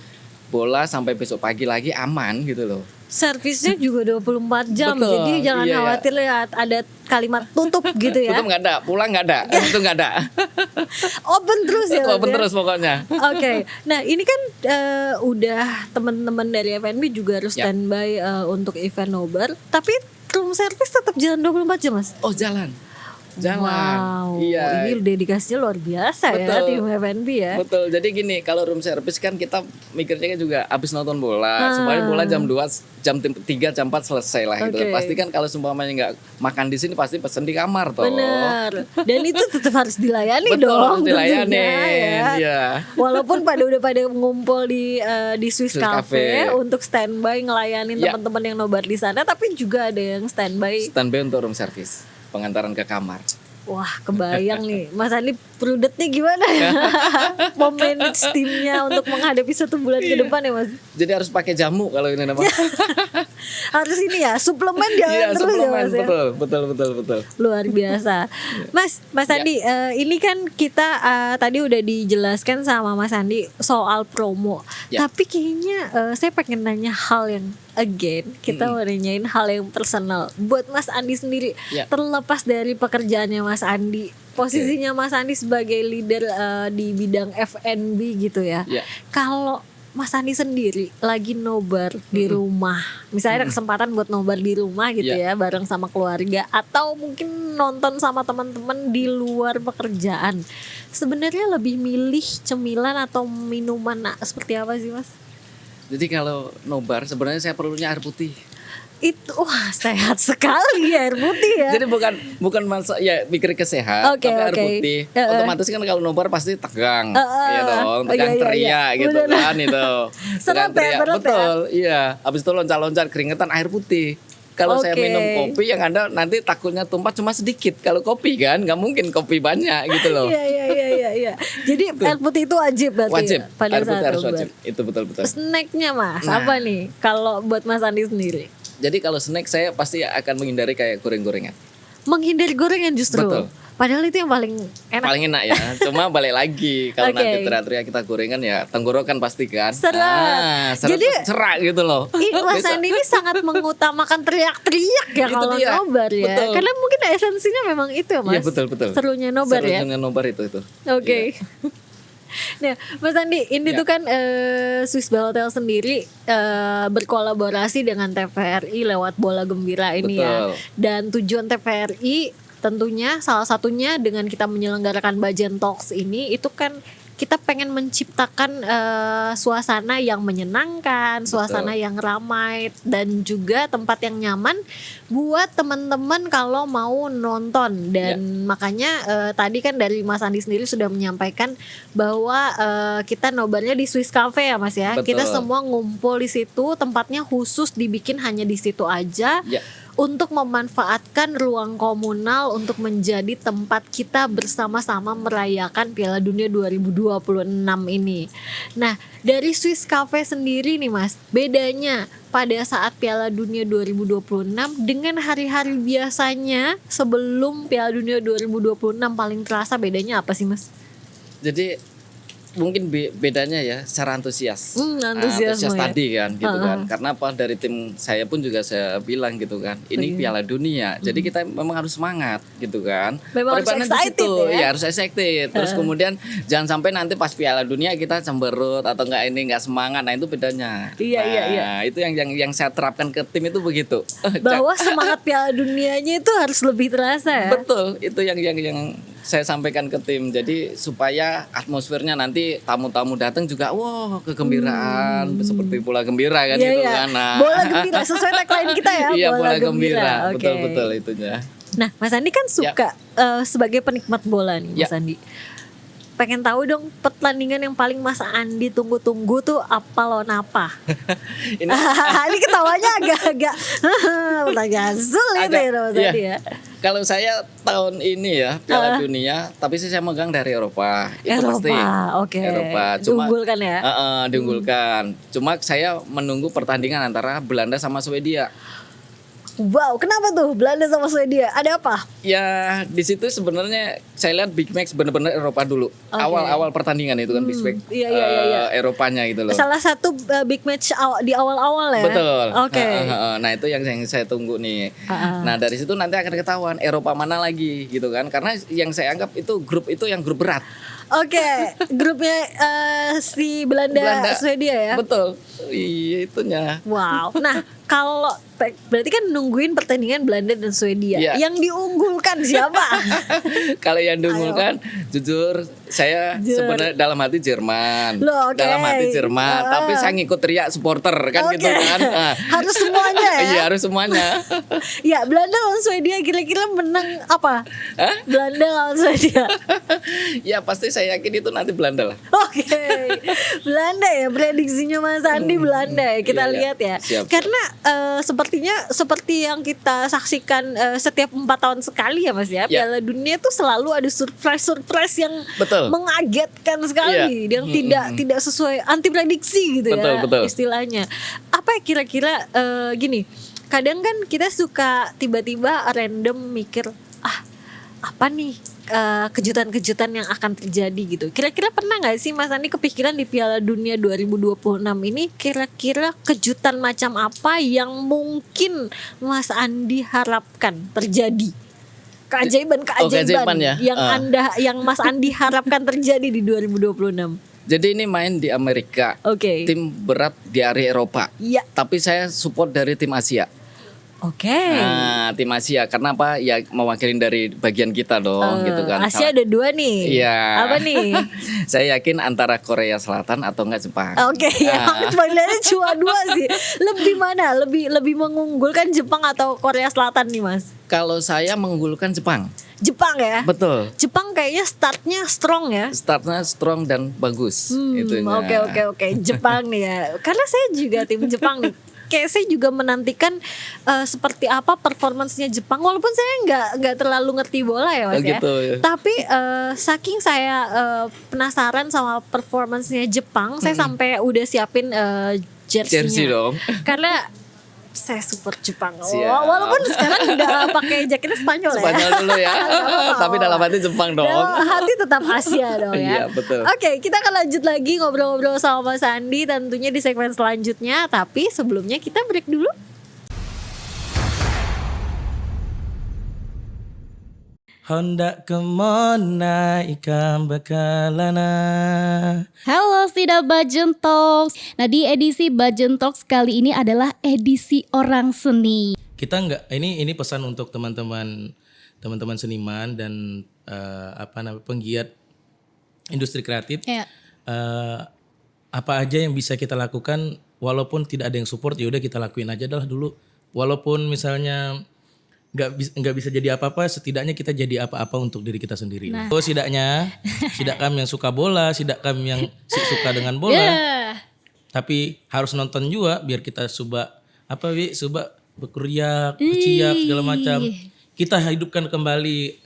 bola sampai besok pagi lagi aman gitu loh. servisnya juga 24 jam. Betul, Jadi jangan iya, khawatir lihat ada kalimat tutup gitu ya. Tutup nggak ada, pulang nggak ada, itu nggak ada. Open terus ya. Mas Open ya? terus pokoknya. Oke, nah ini kan udah teman-teman dari FNB juga harus Ya. standby untuk event nobar, tapi room service tetap jalan 24 jam mas. Oh jalan. Wow, Iya. ini dedikasinya luar biasa ya Betul. tim FNB ya. Betul. Jadi gini, kalau room service kan kita mikirnya kan juga habis nonton bola, supaya bola jam 2, jam 3, jam 4 selesai lah gitu. Oke. Pasti kan kalau seumpamanya nggak makan di sini pasti pesen di kamar toh. Bener. Dan itu tetap harus dilayani Betul, dong. harus dilayanin. tentunya, ya. Iya. Walaupun udah pada ngumpul di Swiss Swiss Cafe Cafe. untuk standby ngelayanin Ya. teman-teman yang nobar di sana, tapi juga ada yang standby. Standby untuk room service, pengantaran ke kamar. Wah, kebayang nih. Mas Andi prudetnya gimana ya? Memanage timnya untuk menghadapi 1 bulan ke depan ya, Mas. Jadi harus pakai jamu kalau ini namanya. Harus ini ya, suplemen jalan Iya, terus ya, suplemen, Mas ya. betul. Luar biasa. Mas Andi, ini kan kita tadi udah dijelaskan sama Mas Andi soal promo. Ya. Tapi kayaknya saya pengen nanya hal yang kita mau nanyain hal yang personal buat Mas Andi sendiri. Ya. Terlepas dari pekerjaannya Mas Andi, posisinya Mas Andi sebagai leader di bidang F&B gitu ya. Ya. Kalau Mas Andi sendiri lagi nobar di rumah, misalnya ada kesempatan buat nobar di rumah gitu ya, bareng sama keluarga, atau mungkin nonton sama teman-teman di luar pekerjaan, sebenarnya lebih milih cemilan atau minuman seperti apa sih Mas? Jadi kalau nobar sebenarnya saya perlunya air putih. Itu wah sehat sekali ya, air putih ya. Jadi bukan masa ya pikir kesehat, Oke, tapi air oke. putih. Otomatis kan kalau nobar pasti tegang, iya dong, Iya, tegang iya, teriak iya. gitu Bener. kan itu. Seret Tegang ya, teriak, seret ya. betul, iya. Habis itu loncat-loncat keringetan air putih. Kalau saya Oke. minum kopi yang ada nanti takutnya tumpah cuma sedikit. Kalau kopi kan nggak mungkin kopi banyak gitu loh. Iya. Jadi air putih itu wajib berarti Wajib, ya, pada air putih saat harus nobar. wajib. Itu betul-betul. Snacknya Mas, Nah. apa nih kalau buat Mas Andi sendiri? Jadi kalau snack saya pasti akan menghindari kayak goreng-gorengan. Menghindari gorengan justru. Betul. Padahal itu yang paling enak. Paling enak ya. Cuma balik lagi kalau Oke. nanti teriak-teriak kita gorengan ya tenggorokan pasti kan. Seret. Seret Jadi- terus serak gitu loh. Mas Bisa. Andi ini sangat mengutamakan teriak-teriak ya Itu kalau dia. nobar ya. Betul. Karena mungkin esensinya memang itu ya Mas. Iya betul. Serunya nobar ya. Serunya nobar itu. Oke. Iya. Nah, Mas Andi, ini Ya. tuh kan Swiss Bell Hotel sendiri berkolaborasi dengan TVRI lewat Bola Gembira ini ya. Betul. Dan tujuan TVRI tentunya salah satunya dengan kita menyelenggarakan Bajan Talks ini itu kan kita pengen menciptakan suasana yang menyenangkan, suasana yang ramai dan juga tempat yang nyaman buat teman-teman kalau mau nonton. Dan makanya tadi kan dari Mas Andi sendiri sudah menyampaikan bahwa kita nobarnya di Swiss Cafe ya Mas ya. Betul. Kita semua ngumpul di situ, tempatnya khusus dibikin hanya di situ aja. Ya. Untuk memanfaatkan ruang komunal untuk menjadi tempat kita bersama-sama merayakan Piala Dunia 2026 ini. Nah, dari Swiss Cafe sendiri nih Mas, bedanya pada saat Piala Dunia 2026 dengan hari-hari biasanya sebelum Piala Dunia 2026 paling terasa bedanya apa sih Mas? Jadi mungkin bedanya ya secara antusias. Antusiasme ya. Tadi kan gitu kan. Karena apa dari tim saya pun juga saya bilang gitu kan. Ini Piala Dunia. Jadi kita memang harus semangat gitu kan. Memang harus Peribanan di excited situ, ya. ya harus excited. Terus kemudian jangan sampai nanti pas Piala Dunia kita cemberut atau enggak semangat. Nah, itu bedanya. Iya. Itu yang saya terapkan ke tim itu begitu. Bahwa semangat Piala Dunianya itu harus lebih terasa ya. Betul, itu yang saya sampaikan ke tim. Jadi supaya atmosfernya nanti tamu-tamu datang juga wah kegembiraan seperti bola gembira kan Iya, gitu iya. kan. Nah. Bola gembira sesuai tagline kita ya. Iya, bola gembira. Oke. Betul itunya. Nah, Mas Andi kan suka sebagai penikmat bola nih, Mas Ya. Andi. Pengen tahu dong pertandingan yang paling Mas Andi tunggu-tunggu tuh apa lawan apa? Ini Ini ketawanya agak-agak pertanyaan sulit Agak, ya Mas iya. Andi ya. kalau saya tahun ini ya Piala Dunia, tapi sih saya megang dari Eropa. Itu Eropa, pasti. oke. Eropa. Diunggulkan ya? Diunggulkan. Cuma saya menunggu pertandingan antara Belanda sama Swedia. Wow, kenapa tuh Belanda sama Swedia? Ada apa? Ya di situ sebenarnya saya lihat Big Max benar-benar Eropa dulu. Oke. Awal-awal pertandingan itu kan Big Max iya. Eropanya gitu loh. Salah satu big match di awal-awal ya. Betul. Oke. Nah itu yang saya tunggu nih. Nah dari situ nanti akan ketahuan Eropa mana lagi gitu kan. Karena yang saya anggap itu grup itu yang grup berat. Oke, grupnya si Belanda, Swedia ya. Betul. Iya itunya. Wow. Nah, kalau berarti kan nungguin pertandingan Belanda dan Swedia. Iya. Yang diunggulkan siapa? Kalau yang diunggulkan jujur saya sebenarnya dalam hati Jerman. Loh, oke. Dalam hati Jerman, tapi saya ngikut teriak supporter kan Oke. gitu kan. Nah. Harus semuanya ya. Iya, harus semuanya. Ya, Belanda lawan Swedia kira-kira menang apa? Hah? Belanda lawan Swedia. Ya pasti saya yakin itu nanti Belanda lah. Oke, Belanda ya, prediksinya Mas Andi Belanda ya, kita Iya, iya. lihat ya. Siap. Karena sepertinya seperti yang kita saksikan setiap 4 tahun sekali ya Mas ya, Ya. Piala Dunia tuh selalu ada surprise yang Betul. mengagetkan sekali, yang tidak sesuai, anti prediksi gitu ya Betul. istilahnya. Apa ya kira-kira gini, kadang kan kita suka tiba-tiba random mikir, apa nih kejutan-kejutan yang akan terjadi gitu. Kira-kira pernah nggak sih Mas Andi kepikiran di Piala Dunia 2026 ini kira-kira kejutan macam apa yang mungkin Mas Andi harapkan terjadi? Keajaiban keajaiban ya? yang Mas Andi harapkan terjadi di 2026. Jadi ini main di Amerika. Oke. Tim berat di area Eropa. Iya. Tapi saya support dari tim Asia. Oke. Nah, tim Asia. Karena apa? Ya mewakilin dari bagian kita dong, gitu kan. Asia ada 2 nih. Iya. Apa nih? Saya yakin antara Korea Selatan atau enggak Jepang. Oke, panggilannya cuma 2 sih. Lebih mana? Lebih mengunggulkan Jepang atau Korea Selatan nih, Mas? Kalau saya mengunggulkan Jepang. Jepang ya? Betul. Jepang kayaknya startnya strong ya. Startnya strong dan bagus. Itunya. Oke. Jepang nih ya. Karena saya juga tim Jepang nih. Kayak saya juga menantikan seperti apa performancenya Jepang, walaupun saya nggak terlalu ngerti bola ya Mas ya. Gitu, ya. Tapi saking saya penasaran sama performancenya Jepang, saya sampai udah siapin jersey-nya. Jersey dong. Karena saya support Jepang. Siap. Walaupun sekarang udah pakai jaketnya Spanyol ya. Spanyol dulu ya. Tapi dalam hati Jepang dong. Dalam hati tetap Asia dong ya. Iya, betul. Oke, kita akan lanjut lagi ngobrol-ngobrol sama Mas Andi tentunya di segmen selanjutnya. Tapi sebelumnya kita break dulu. Hendak kemana ikan bekalana. Halo Sida Bajen Talks. Nah di edisi Bajen Talks kali ini adalah edisi orang seni. Kita ini pesan untuk teman-teman seniman dan penggiat industri kreatif. Ya. Apa aja yang bisa kita lakukan walaupun tidak ada yang support, ya udah kita lakuin aja dah dulu. Walaupun misalnya nggak bisa jadi apa-apa, setidaknya kita jadi apa-apa untuk diri kita sendiri. Nah. Oh sidaknya yang suka bola, sidakam yang suka dengan bola. Yeah. Tapi harus nonton juga biar kita suba berkeriak, berciak segala macam. Kita hidupkan kembali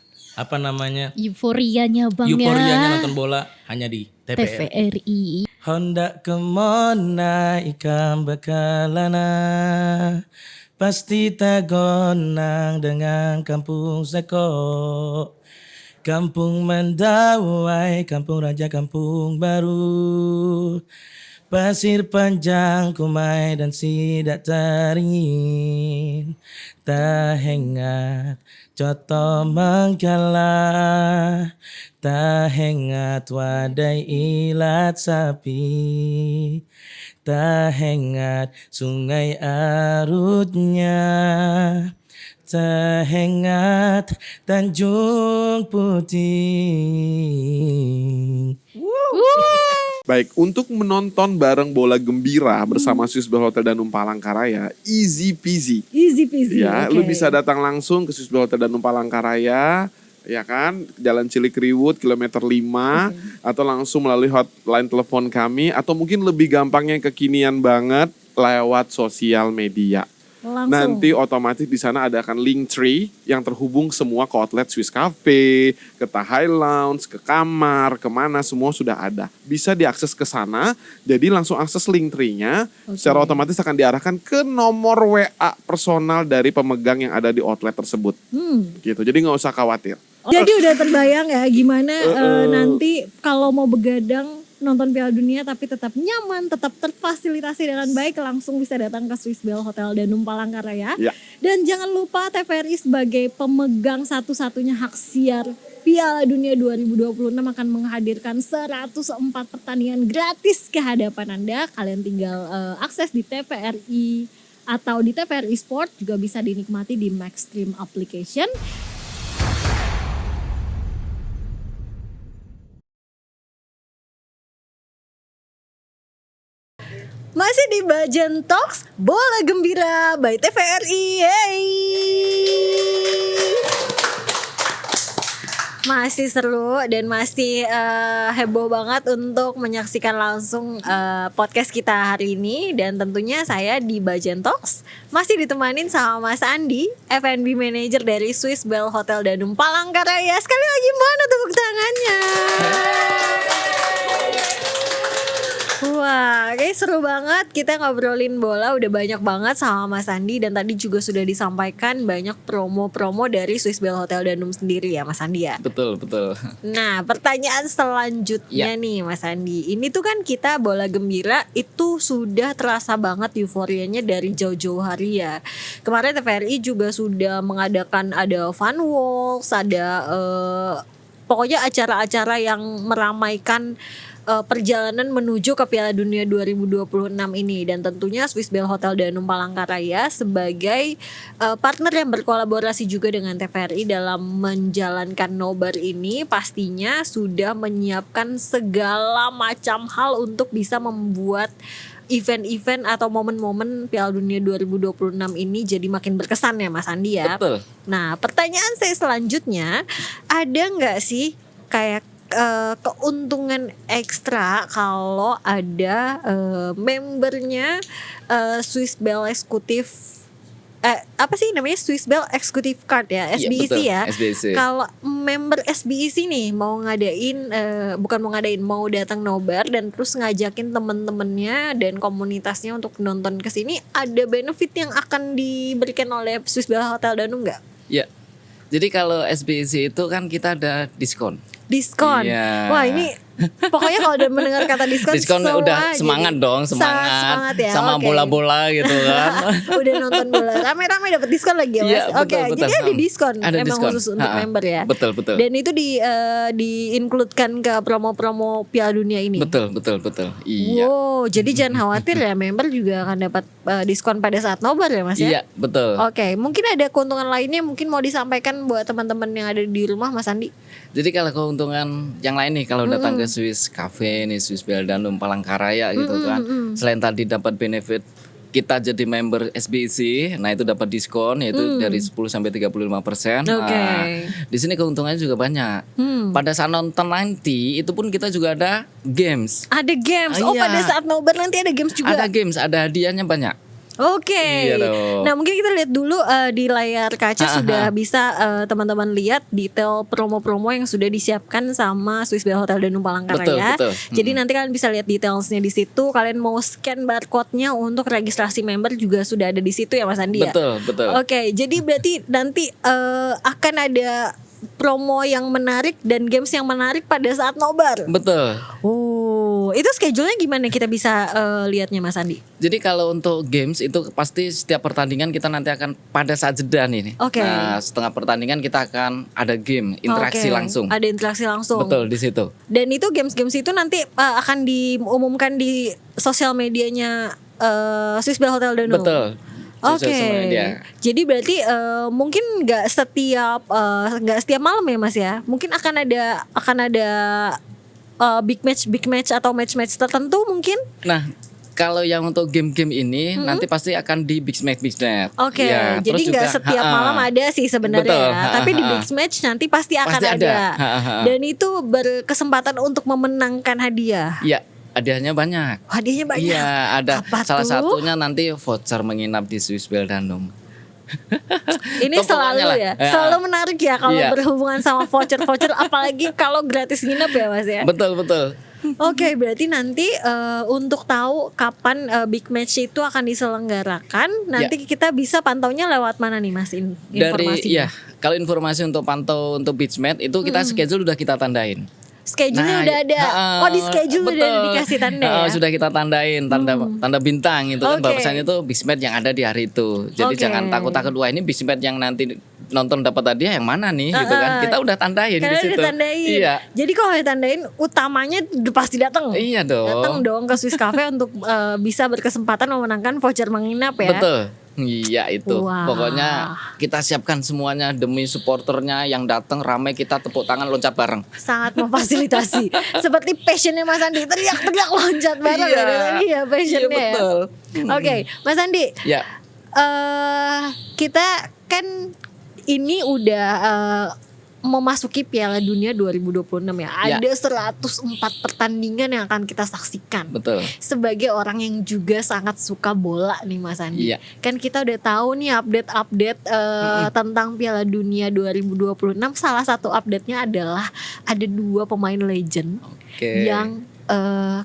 Euforianya Bang euforianya ya. nonton bola hanya di TVRI. TVRI. Hendak kemana ikan bekalana, pasti tagonang dengan kampung Seko. Kampung Mendawai, kampung raja, kampung baru. Pasir panjang, kumai dan sidak taringin. Tak hengat, coto mengkalah. Tak hengat, wadai ilat sapi. Tak hengat, sungai arutnya. Tak hengat, Tanjung Putih. Baik, untuk menonton bareng bola gembira bersama Swiss Bell Hotel Danum Palangkaraya, easy peasy. Easy peasy. Ya, oke. lu bisa datang langsung ke Swiss Bell Hotel Danum Palangkaraya, ya kan, Jalan Cilikriwut kilometer 5, atau langsung melalui hotline telepon kami, atau mungkin lebih gampangnya kekinian banget lewat sosial media. Langsung. Nanti otomatis di sana ada akan link tree yang terhubung semua ke outlet Swiss Cafe, ke Thai Lounge, ke kamar, kemana semua sudah ada. Bisa diakses ke sana, jadi langsung akses link tree-nya. Secara otomatis akan diarahkan ke nomor WA personal dari pemegang yang ada di outlet tersebut. Gitu, jadi nggak usah khawatir. Jadi udah terbayang ya gimana nanti kalau mau begadang nonton Piala Dunia tapi tetap nyaman, tetap terfasilitasi dengan baik, langsung bisa datang ke Swiss Bell Hotel Danum Palangkaraya. Ya. Dan jangan lupa TVRI sebagai pemegang satu-satunya hak siar Piala Dunia 2026 akan menghadirkan 104 pertandingan gratis ke hadapan Anda. Kalian tinggal akses di TVRI atau di TVRI Sport, juga bisa dinikmati di Maxstream application. Masih di Bajan Talks Bola Gembira by TVRI. Yeay. Masih seru dan masih heboh banget untuk menyaksikan langsung podcast kita hari ini. Dan tentunya saya di Bajan Talks masih ditemanin sama Mas Andi, F&B Manager dari Swiss Bell Hotel Danum Palangkaraya. Sekali lagi mana tepuk tangannya? Wah, kayak seru banget. Kita ngobrolin bola udah banyak banget sama Mas Andi. Dan tadi juga sudah disampaikan banyak promo-promo dari Swiss Bell Hotel Danum sendiri ya Mas Andi ya. Betul. Nah, pertanyaan selanjutnya nih Mas Andi. Ini tuh kan kita Bola Gembira itu sudah terasa banget euforianya dari jauh-jauh hari ya. Kemarin TVRI juga sudah mengadakan ada fun walks, ada pokoknya acara-acara yang meramaikan perjalanan menuju ke Piala Dunia 2026 ini. Dan tentunya Swiss Bell Hotel Danum Palangkaraya sebagai partner yang berkolaborasi juga dengan TVRI dalam menjalankan nobar ini pastinya sudah menyiapkan segala macam hal untuk bisa membuat event-event atau momen-momen Piala Dunia 2026 ini jadi makin berkesan ya Mas Andi ya. Betul. Nah, pertanyaan saya selanjutnya, ada nggak sih kayak keuntungan ekstra kalau ada membernya Swiss Bell Executive apa sih namanya, Swiss Bell Executive Card ya, SBEC ya. SBEC. Kalau member SBEC nih mau ngadain mau datang nobar dan terus ngajakin temen-temennya dan komunitasnya untuk nonton ke sini, ada benefit yang akan diberikan oleh Swiss Bell Hotel Danum nggak? Ya. Jadi kalau SBEC itu kan kita ada diskon. Iya. Wah, ini pokoknya kalau udah mendengar kata diskon udah semangat dong, semangat ya. sama bola-bola gitu kan. Udah nonton bola rame-rame dapat diskon lagi ya Mas. Iya, Oke, betul. jadi ada diskon Ada memang diskon. khusus untuk member ya. Betul. Dan itu di-includekan ke promo-promo Piala Dunia ini. Betul. Iya. Wow, jadi jangan khawatir ya, member juga akan dapat diskon pada saat nobar ya Mas ya. Iya, betul. Oke, mungkin ada keuntungan lainnya mungkin mau disampaikan buat teman-teman yang ada di rumah Mas Andi. Jadi kalau keuntungan yang lain nih kalau datang ke Swiss Cafe nih, Swiss Bell Danum Palangkaraya gitu kan. Selain tadi dapat benefit kita jadi member SBEC, nah itu dapat diskon yaitu dari 10 sampai 35%. Nah, di sini keuntungannya juga banyak. Pada saat nonton nanti itu pun kita juga ada games. Ada games. Iya. Pada saat nobar nanti ada games juga. Ada games, ada hadiahnya banyak. Oke. Iya dong. Nah, mungkin kita lihat dulu di layar kaca sudah bisa teman-teman lihat detail promo-promo yang sudah disiapkan sama Swiss Bell Hotel Danum Palangkaraya. Betul. Jadi nanti kalian bisa lihat detailsnya di situ. Kalian mau scan barcode-nya untuk registrasi member juga sudah ada di situ ya Mas Andi ya. Betul. Oke, jadi berarti nanti akan ada promo yang menarik dan games yang menarik pada saat nobar. Betul. Oh, itu schedule-nya gimana kita bisa lihatnya Mas Andi? Jadi kalau untuk games itu pasti setiap pertandingan kita nanti akan pada saat jeda nih. Oke. Nah, setengah pertandingan kita akan ada game, interaksi langsung. Ada interaksi langsung. Betul, di situ. Dan itu games-games itu nanti akan diumumkan di sosial medianya Swiss Bell Hotel Danum. Betul. Oke. Jadi berarti mungkin nggak setiap malam ya Mas ya. Mungkin akan ada big match atau match tertentu mungkin. Nah, kalau yang untuk game-game ini nanti pasti akan di big match. Oke, Ya, jadi terus nggak juga, setiap malam ada sih sebenarnya. Betul. Ya. Tapi di big match nanti pasti akan Pasti ada. Dan itu berkesempatan untuk memenangkan hadiah. Ya, hadiahnya banyak. Hadiahnya banyak. Iya, ada Apa salah tuh? satunya nanti voucher menginap di Swiss Beldanum. Ini Itu pokoknya selalu lah. ya, Ya. selalu menarik ya kalau Iya. berhubungan sama voucher-voucher, apalagi kalau gratis nginep ya Mas ya. Betul, betul. Oke, berarti nanti untuk tahu kapan Big Match itu akan diselenggarakan, nanti kita bisa pantaunya lewat mana nih Mas informasinya? Dari ya, kalau informasi untuk pantau untuk beach mat itu kita schedule udah kita tandain. Schedule-nya Nah, udah ada. Oh, di schedule udah betul. dikasih tanda ya. Sudah kita tandain tanda bintang itu kan Oke. bahwasannya itu beach mat yang ada di hari itu. Jadi Oke. jangan takut-takut wah ini beach mat yang nanti nonton dapat hadiah yang mana nih gitu kan. Kita udah tandain di Karena situ. ditandain. Iya. Jadi kalau ditandain utamanya pasti datang. Iya dong. Datang dong ke Swiss Cafe untuk bisa berkesempatan memenangkan voucher menginap ya. Betul. Iya itu. Wah. Pokoknya kita siapkan semuanya demi supporternya yang datang ramai, kita tepuk tangan loncat bareng. Sangat memfasilitasi. Seperti passionnya Mas Andi, teriak-teriak loncat bareng Iya. ya passionnya. Iya, betul. Oke, Mas Andi. Ya. Kita kan ini udah memasuki Piala Dunia 2026 ya. Ya. Ada 104 pertandingan yang akan kita saksikan. Betul. Sebagai orang yang juga sangat suka bola nih Mas Andi. Iya. Kan kita udah tahu nih update-update tentang Piala Dunia 2026. Salah satu update-nya adalah ada 2 pemain legend Oke. yang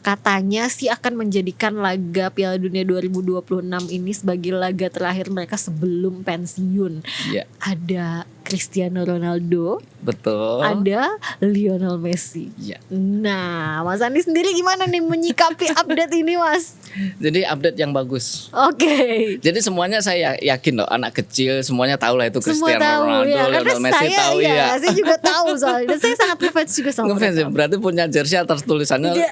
katanya sih akan menjadikan laga Piala Dunia 2026 ini sebagai laga terakhir mereka sebelum pensiun. Iya. Ada Cristiano Ronaldo, Betul. ada Lionel Messi. Iya. Nah, Mas Andi sendiri gimana nih menyikapi update ini, Mas? Jadi update yang bagus. Oke. Jadi semuanya saya yakin loh, anak kecil semuanya tahu lah itu Semua Cristiano tahu Ronaldo, ya, karena Lionel Messi saya tahu ya, ya. saya juga tahu soalnya. Dan saya sangat ngefans juga sama Ngefans ya, mereka. berarti punya jersey atas tulisannya Iya.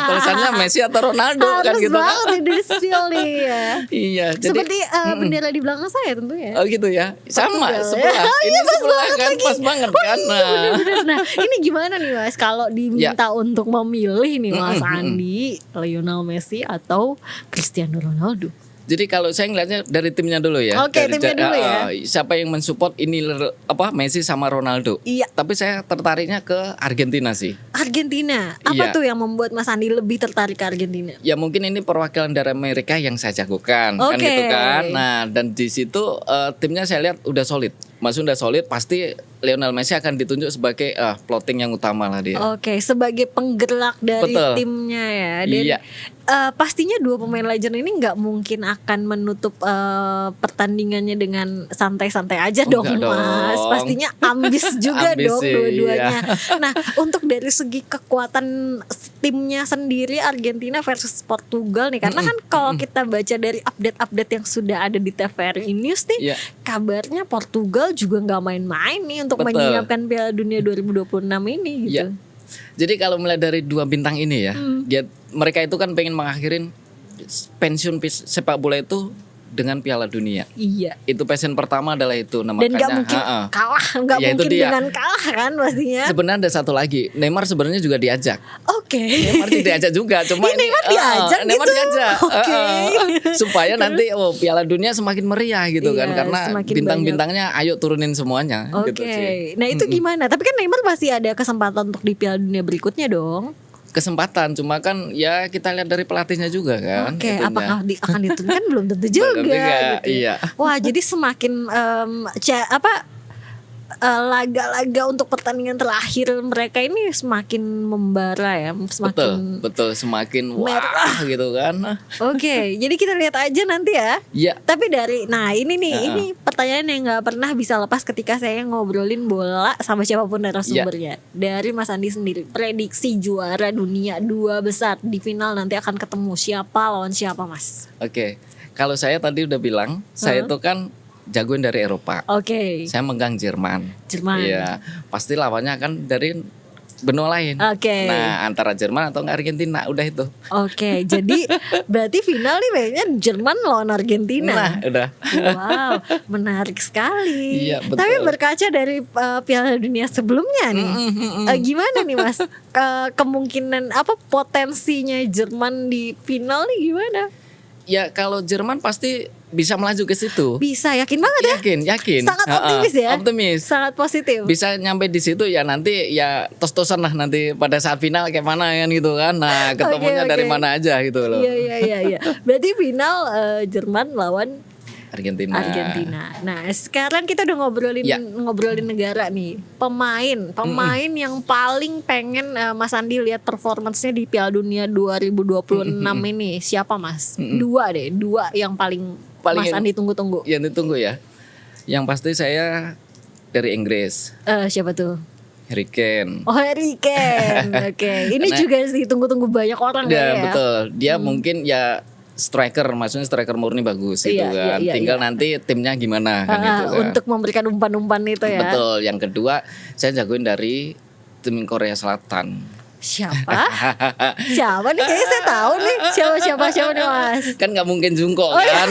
tulisannya Messi atau Ronaldo kan Harus gitu kan. banget di spill nih ya. Iya, jadi Seperti bendera di belakang saya tentunya. oh gitu ya. Sama Portugal, ya. sebelah. Oh, Ini iya, pas sebelah banget kan lagi. pas banget kan. Nah. Bener. Nah, ini gimana nih Mas kalau diminta untuk memilih nih Mas Andi, Lionel Messi atau Cristiano Ronaldo? Jadi kalau saya ngelihatnya dari timnya dulu ya. Oke, Dari timnya dulu ya. Siapa yang mensupport ini Messi sama Ronaldo. Iya. Tapi saya tertariknya ke Argentina sih. Argentina. Apa Iya. tuh yang membuat Mas Andi lebih tertarik ke Argentina? Ya mungkin ini perwakilan dari Amerika yang saya jagokan kan Oke. gitu kan. Nah, dan di situ timnya saya lihat udah solid. Maksudnya udah solid, pasti Lionel Messi akan ditunjuk sebagai plotting yang utama lah dia. Oke, sebagai penggerak dari Betul. timnya ya. Dan Iya. pastinya 2 pemain legend ini nggak mungkin akan menutup pertandingannya dengan santai-santai aja dong, Enggak Mas. dong. Pastinya ambis juga Ambis dong sih, dua-duanya. iya. Nah, untuk dari segi kekuatan timnya sendiri Argentina versus Portugal nih, karena kan kalau kita baca dari update-update yang sudah ada di TVRI News nih, Iya. kabarnya Portugal juga nggak main-main nih untuk Betul. menyiapkan Piala Dunia 2026 ini gitu. Iya. Jadi kalau melihat dari 2 bintang ini ya, mereka itu kan pengen mengakhirin pensiun sepak bola itu dengan Piala Dunia. Iya. Itu passion pertama adalah itu. Nah, Dan nggak makanya mungkin kalah, nggak Ya, itu mungkin dia. dengan kalah kan pastinya. Sebenarnya ada satu lagi, Neymar sebenarnya juga diajak. Oke. Neymar diajak juga, cuma Ih, Neymar diajak Neymar gitu? diajak. Oke. Supaya nanti Piala Dunia semakin meriah gitu kan, Iya, karena semakin bintang-bintangnya ayo turunin semuanya Oke. gitu sih. Nah itu gimana? Tapi kan Neymar pasti ada kesempatan untuk di Piala Dunia berikutnya dong. Kesempatan, cuma kan ya kita lihat dari pelatihnya juga kan. Oke. itunya. Apakah akan diturunkan belum tentu juga. Belum juga, gitu. iya. Wah jadi semakin laga-laga untuk pertandingan terakhir mereka ini semakin membara ya, semakin Betul, semakin merah. wah gitu kan. Oke, jadi kita lihat aja nanti ya. Iya. Tapi ini pertanyaan yang nggak pernah bisa lepas ketika saya ngobrolin bola sama siapapun narasumbernya. Dari Mas Andi sendiri, prediksi juara dunia 2 besar di final nanti akan ketemu siapa lawan siapa, Mas? Oke. Kalau saya tadi udah bilang, saya itu kan jagoin dari Eropa. Oke. Saya megang Jerman. Jerman. Iya, pasti lawannya kan dari benua lain. Oke. Nah, antara Jerman atau Argentina, udah itu. Oke, jadi berarti final nih kayaknya Jerman lawan Argentina. Nah, udah. Wow, menarik sekali. Iya, betul. Tapi berkaca dari Piala Dunia sebelumnya nih, gimana nih Mas? Kemungkinan potensinya Jerman di final nih gimana? Ya kalau Jerman pasti bisa melaju ke situ. Bisa, yakin banget ya? Yakin. Sangat optimis ya? Optimis. Sangat positif. Bisa nyampe di situ ya nanti ya tos-tosan lah nanti pada saat final kayak mana kan gitu kan. Nah, ketemunya Oke. dari mana aja gitu loh. Iya. Berarti final Jerman lawan Argentina. Nah, sekarang kita udah ngobrolin negara nih. Pemain yang paling pengen Mas Andi lihat performance-nya di Piala Dunia 2026 ini siapa, Mas? Dua yang paling Mas Andi tunggu-tunggu. Yang ditunggu ya. Yang pasti saya dari Inggris. Siapa tuh? Harry Kane. Oh, Harry Kane. Oke. Ini Karena- juga ditunggu-tunggu banyak orang ya. Betul. Dia mungkin ya striker, maksudnya striker murni bagus gitu kan. Tinggal nanti timnya gimana kan gitu kan. Untuk memberikan umpan-umpan itu ya. Betul. Yang kedua, saya jagoin dari tim Korea Selatan. Siapa? Siapa nih? Kayaknya saya tahu nih. Siapa nih, Mas? Kan nggak mungkin Jungkook Oh, iya. kan.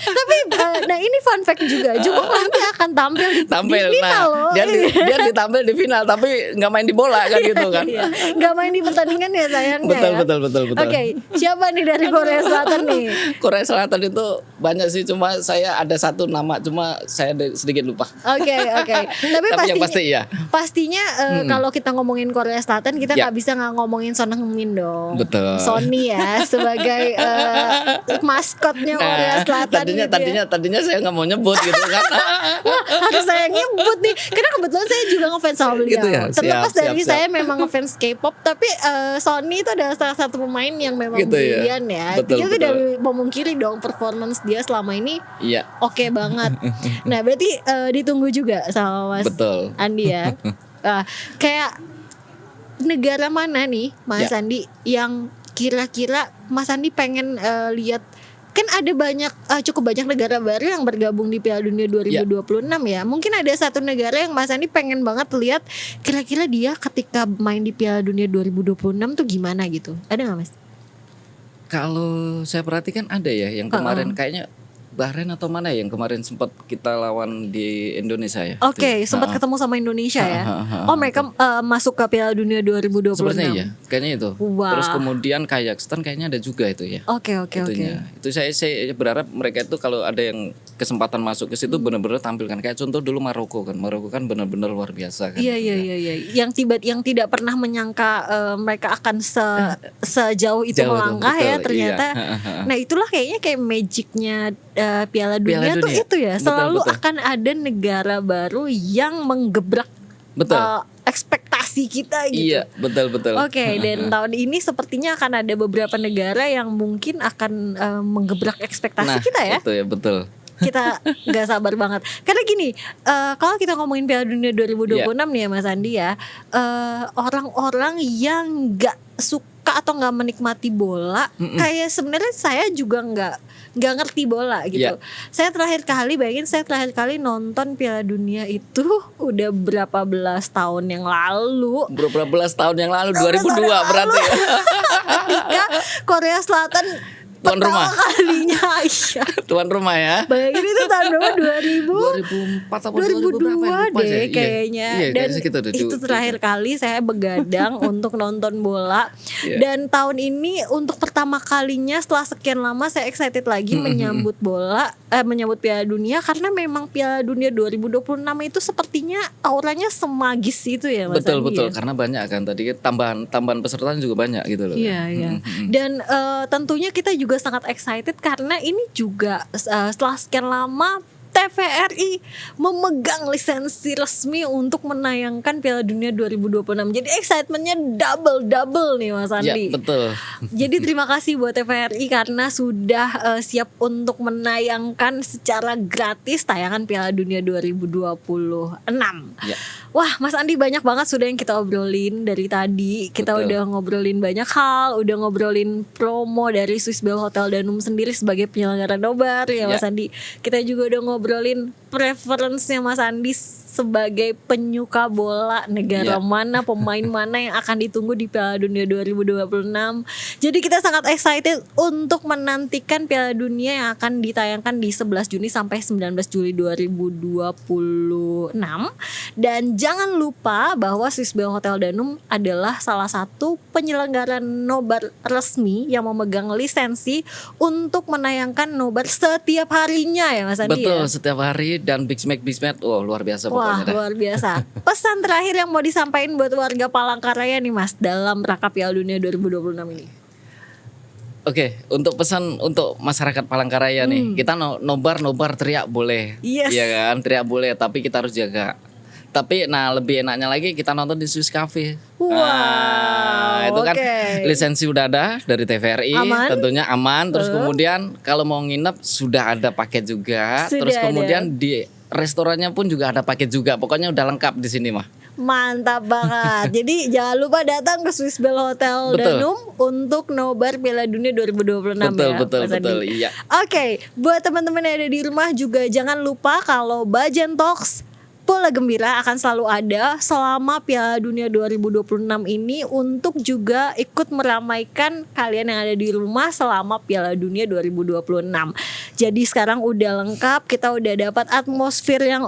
Tapi nah ini fun fact juga. Jungkook nanti akan tampil di Tampil final loh. dia ditampil di final tapi nggak main di bola kan gitu kan. Iya. Nggak main di pertandingan ya sayangnya. Betul. Oke, siapa nih dari Korea Selatan nih? Korea Selatan itu banyak sih, cuma saya ada satu nama cuma saya sedikit lupa. Oke. Tapi Tapi yang pasti iya. Pastinya kalau kita ngomongin Korea Selatan kita nggak bisa nggak ngomongin Son Heung-min dong. Betul. Sony ya sebagai maskotnya Korea Selatan. Tadinya saya nggak mau nyebut gitu kan. Wah, harus saya nyebut nih karena kebetulan saya juga ngefans sama beliau. Gitu ya? Terlepas Siap, dari siap. saya memang ngefans K-pop, tapi Sony itu adalah salah satu pemain yang memang Gitu ya? brilian ya. Betul, Kita betul. tidak memungkiri dong performance dia selama ini Iya. oke banget. Nah, berarti ditunggu juga sama Mas Betul. Andi ya. Kayak negara mana nih Mas Ya. Andi yang kira-kira Mas Andi pengen lihat, kan ada cukup banyak negara baru yang bergabung di Piala Dunia 2026 ya. Mungkin ada satu negara yang Mas Andi pengen banget lihat kira-kira dia ketika main di Piala Dunia 2026 tuh gimana gitu. Ada nggak, Mas? Kalau saya perhatikan ada ya yang kemarin kayaknya Bahrain atau mana ya yang kemarin sempat kita lawan di Indonesia ya. Oke, sempat ketemu sama Indonesia ya. Oh, mereka masuk ke Piala Dunia 2026. Sebenarnya iya, kayaknya itu. Wah. Terus kemudian Kazakhstan kayaknya ada juga itu ya. Oke. Itunya. Itu saya berharap mereka itu kalau ada yang kesempatan masuk ke situ benar-benar tampilkan kayak contoh dulu Maroko kan benar-benar luar biasa kan. Iya. Yang tidak pernah menyangka mereka akan sejauh itu Jauh, melangkah ya betul, ternyata. iya. Nah, itulah kayaknya kayak magicnya Piala Dunia tuh Dunia. itu ya. Betul, Selalu betul. akan ada negara baru yang menggebrak Betul. ekspektasi kita gitu. Iya, betul. Oke, dan tahun ini sepertinya akan ada beberapa negara yang mungkin akan menggebrak ekspektasi kita ya. Itu ya, betul. Kita nggak sabar banget karena gini, kalau kita ngomongin Piala Dunia 2026 nih ya Mas Andi ya, orang-orang yang nggak suka atau nggak menikmati bola, kayak sebenarnya saya juga nggak ngerti bola gitu. Saya terakhir kali nonton Piala Dunia itu udah berapa belas tahun yang lalu. Berapa belas tahun yang lalu 2002 berarti ya. Ketika Korea Selatan Tuan rumah. pertama kalinya, iya. Tuan rumah ya. Bayangin itu tahun berapa? 2004 atau 2002 2002 deh kayaknya. Iya, Dan kayaknya segitu deh. itu terakhir kali saya begadang untuk nonton bola. Iya. Dan tahun ini untuk pertama kalinya setelah sekian lama saya excited lagi menyambut menyambut Piala Dunia, karena memang Piala Dunia 2026 itu sepertinya auranya semagis itu ya Mas Andi Betul, ya? karena banyak kan tadi tambahan peserta juga banyak gitu loh. Iya. Dan tentunya kita juga sangat excited karena ini juga setelah sekian lama TVRI memegang lisensi resmi untuk menayangkan Piala Dunia 2026. Jadi excitementnya double nih Mas Andi. Ya, betul. Jadi terima kasih buat TVRI karena sudah siap untuk menayangkan secara gratis tayangan Piala Dunia 2026. Ya. Wah, Mas Andi banyak banget sudah yang kita obrolin dari tadi. Kita Betul. udah ngobrolin banyak hal, udah ngobrolin promo dari Swiss Bell Hotel Danum sendiri sebagai penyelenggara nobar ya Mas Andi. Kita juga udah ngobrolin preference-nya Mas Andi sebagai penyuka bola, negara mana, pemain mana yang akan ditunggu di Piala Dunia 2026. Jadi kita sangat excited untuk menantikan Piala Dunia yang akan ditayangkan di 11 Juni sampai 19 Juli 2026. Dan jangan lupa bahwa Swissbell Hotel Danum adalah salah satu penyelenggara nobar resmi yang memegang lisensi untuk menayangkan nobar setiap harinya ya Mas Andi. Betul, setiap hari dan Big Smack, luar biasa pokoknya. Luar biasa. Pesan terakhir yang mau disampaikan buat warga Palangkaraya nih Mas dalam rangka Piala Dunia 2026 ini. Oke, untuk pesan untuk masyarakat Palangkaraya nih, kita nobar teriak boleh, iya kan, teriak boleh, tapi kita harus jaga. Tapi lebih enaknya lagi kita nonton di Swiss Cafe. Wow, itu kan lisensi udah ada dari TVRI, tentunya aman. Terus kemudian kalau mau nginep sudah ada paket juga. Terus kemudian di restorannya pun juga ada paket juga. Pokoknya udah lengkap di sini mah. Mantap banget. Jadi jangan lupa datang ke Swissbell Hotel Danum untuk nobar Piala Dunia 2026 Betul, iya. Oke, buat teman-teman yang ada di rumah juga jangan lupa kalau Bajan Talks Bola Gembira akan selalu ada selama Piala Dunia 2026 ini untuk juga ikut meramaikan kalian yang ada di rumah selama Piala Dunia 2026. Jadi sekarang udah lengkap, kita udah dapat atmosfer yang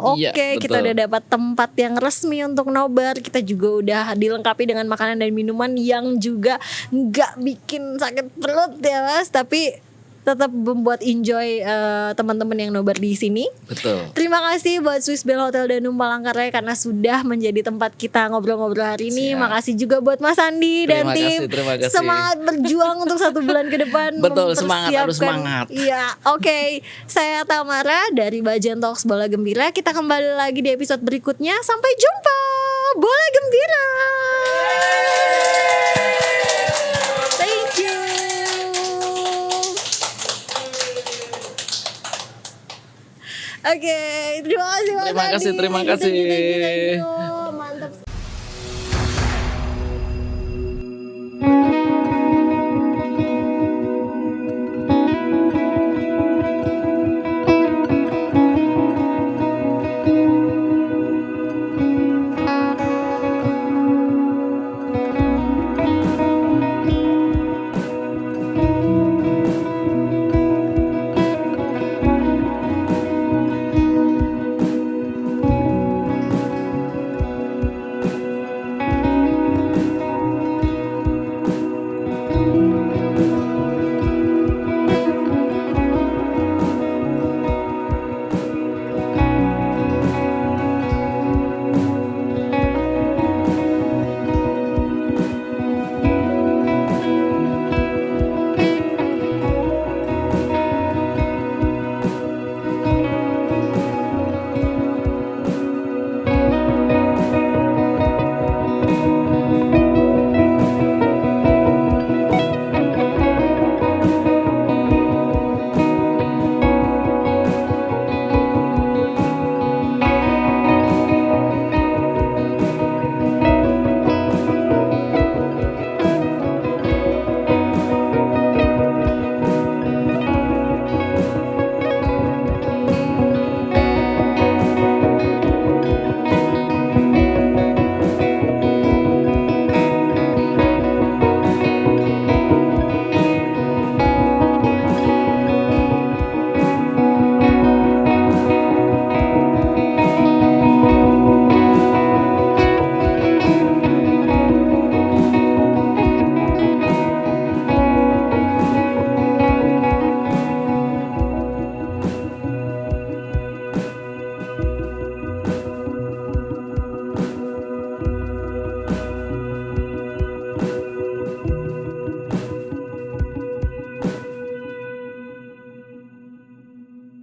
kita udah dapat tempat yang resmi untuk nobar, kita juga udah dilengkapi dengan makanan dan minuman yang juga nggak bikin sakit perut ya Mas, tapi tetap membuat enjoy teman-teman yang nobar di sini. Betul. Terima kasih buat Swissbell Hotel Danum Palangkaraya karena sudah menjadi tempat kita ngobrol-ngobrol hari ini. Makasih juga buat Mas Andi dan tim. Terima kasih. Semangat berjuang untuk 1 bulan ke depan. Betul, harus semangat. Iya, oke. Saya Tamara dari Bajan Talks Bola Gembira. Kita kembali lagi di episode berikutnya. Sampai jumpa. Bola Gembira. Thank you. Oke, terima kasih Mas Andi. Terima kasih. Thank you. Mantap.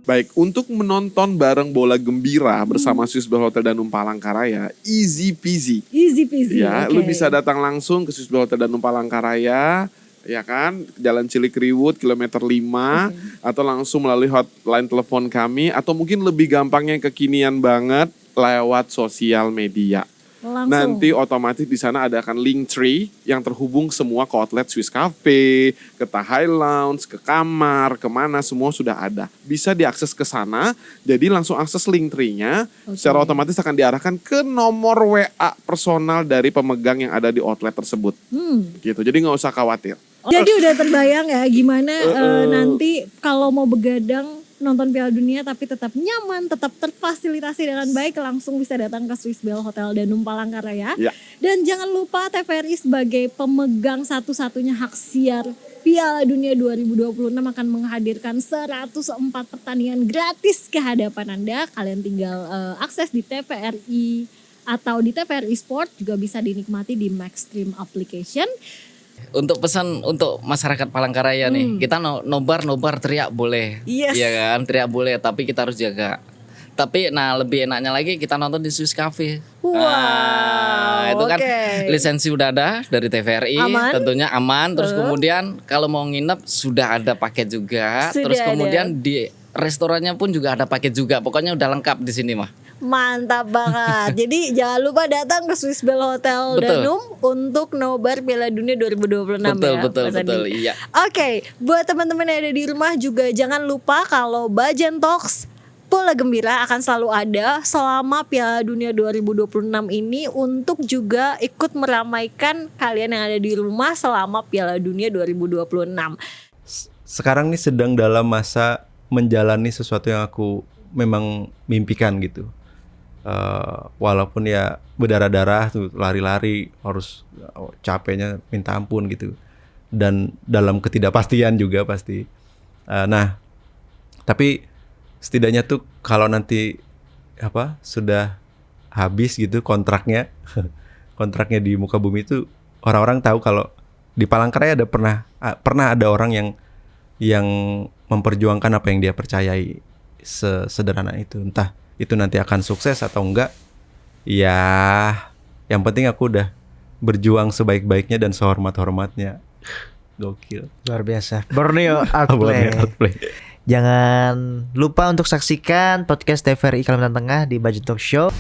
Baik, untuk menonton bareng Bola Gembira bersama Swissbell Hotel Danum Palangkaraya, easy peasy. Easy peasy. Ya, lu bisa datang langsung ke Swissbell Hotel Danum Palangkaraya, ya kan, Jalan Cilikriwut kilometer 5, atau langsung melalui hotline telepon kami, atau mungkin lebih gampangnya kekinian banget lewat sosial media. Langsung. Nanti otomatis di sana ada akan link tree yang terhubung semua ke outlet Swiss Cafe, ke Thai Lounge, ke kamar, kemana semua sudah ada. Bisa diakses ke sana, jadi langsung akses link tree-nya. Secara otomatis akan diarahkan ke nomor WA personal dari pemegang yang ada di outlet tersebut. Gitu, jadi nggak usah khawatir. Jadi udah terbayang ya gimana nanti kalau mau begadang nonton Piala Dunia tapi tetap nyaman, tetap terfasilitasi dengan baik, langsung bisa datang ke Swiss Bell Hotel Danum Palangkaraya. Ya. Dan jangan lupa TVRI sebagai pemegang satu-satunya hak siar Piala Dunia 2026 akan menghadirkan 104 pertandingan gratis ke hadapan Anda. Kalian tinggal akses di TVRI atau di TVRI Sport, juga bisa dinikmati di Maxstream application. Untuk pesan untuk masyarakat Palangkaraya nih, kita nobar teriak boleh, Yes. iya kan, teriak boleh, tapi kita harus jaga. Tapi lebih enaknya lagi kita nonton di Swiss Cafe. Wow, Itu kan oke. lisensi udah ada dari TVRI, Aman. tentunya aman. Terus kemudian kalau mau nginep sudah ada paket juga. Sudah Terus ada. kemudian di restorannya pun juga ada paket juga. Pokoknya udah lengkap di sini mah. Mantap banget. Jadi jangan lupa datang ke Swiss Bell Hotel Betul. Danum untuk nobar Piala Dunia 2026 ya. Betul, Mas Andi. betul, iya. Oke, buat teman-teman yang ada di rumah juga jangan lupa kalau Bajan Talks Bola Gembira akan selalu ada selama Piala Dunia 2026 ini untuk juga ikut meramaikan kalian yang ada di rumah selama Piala Dunia 2026. Sekarang nih sedang dalam masa menjalani sesuatu yang aku memang mimpikan gitu. Walaupun ya berdarah-darah tuh, lari-lari, harus capeknya minta ampun gitu, dan dalam ketidakpastian juga pasti. Nah, tapi setidaknya tuh kalau nanti sudah habis gitu kontraknya kontraknya di muka bumi itu, orang-orang tahu kalau di Palangkaraya pernah ada orang yang memperjuangkan apa yang dia percayai, sesederhana itu. Entah itu nanti akan sukses atau enggak, ya yang penting aku udah berjuang sebaik-baiknya dan sehormat-hormatnya. Gokil. Luar biasa. Borneo Outplay. Borneo Outplay. Jangan lupa untuk saksikan podcast TVRI Kalimantan Tengah di Budget Talk Show.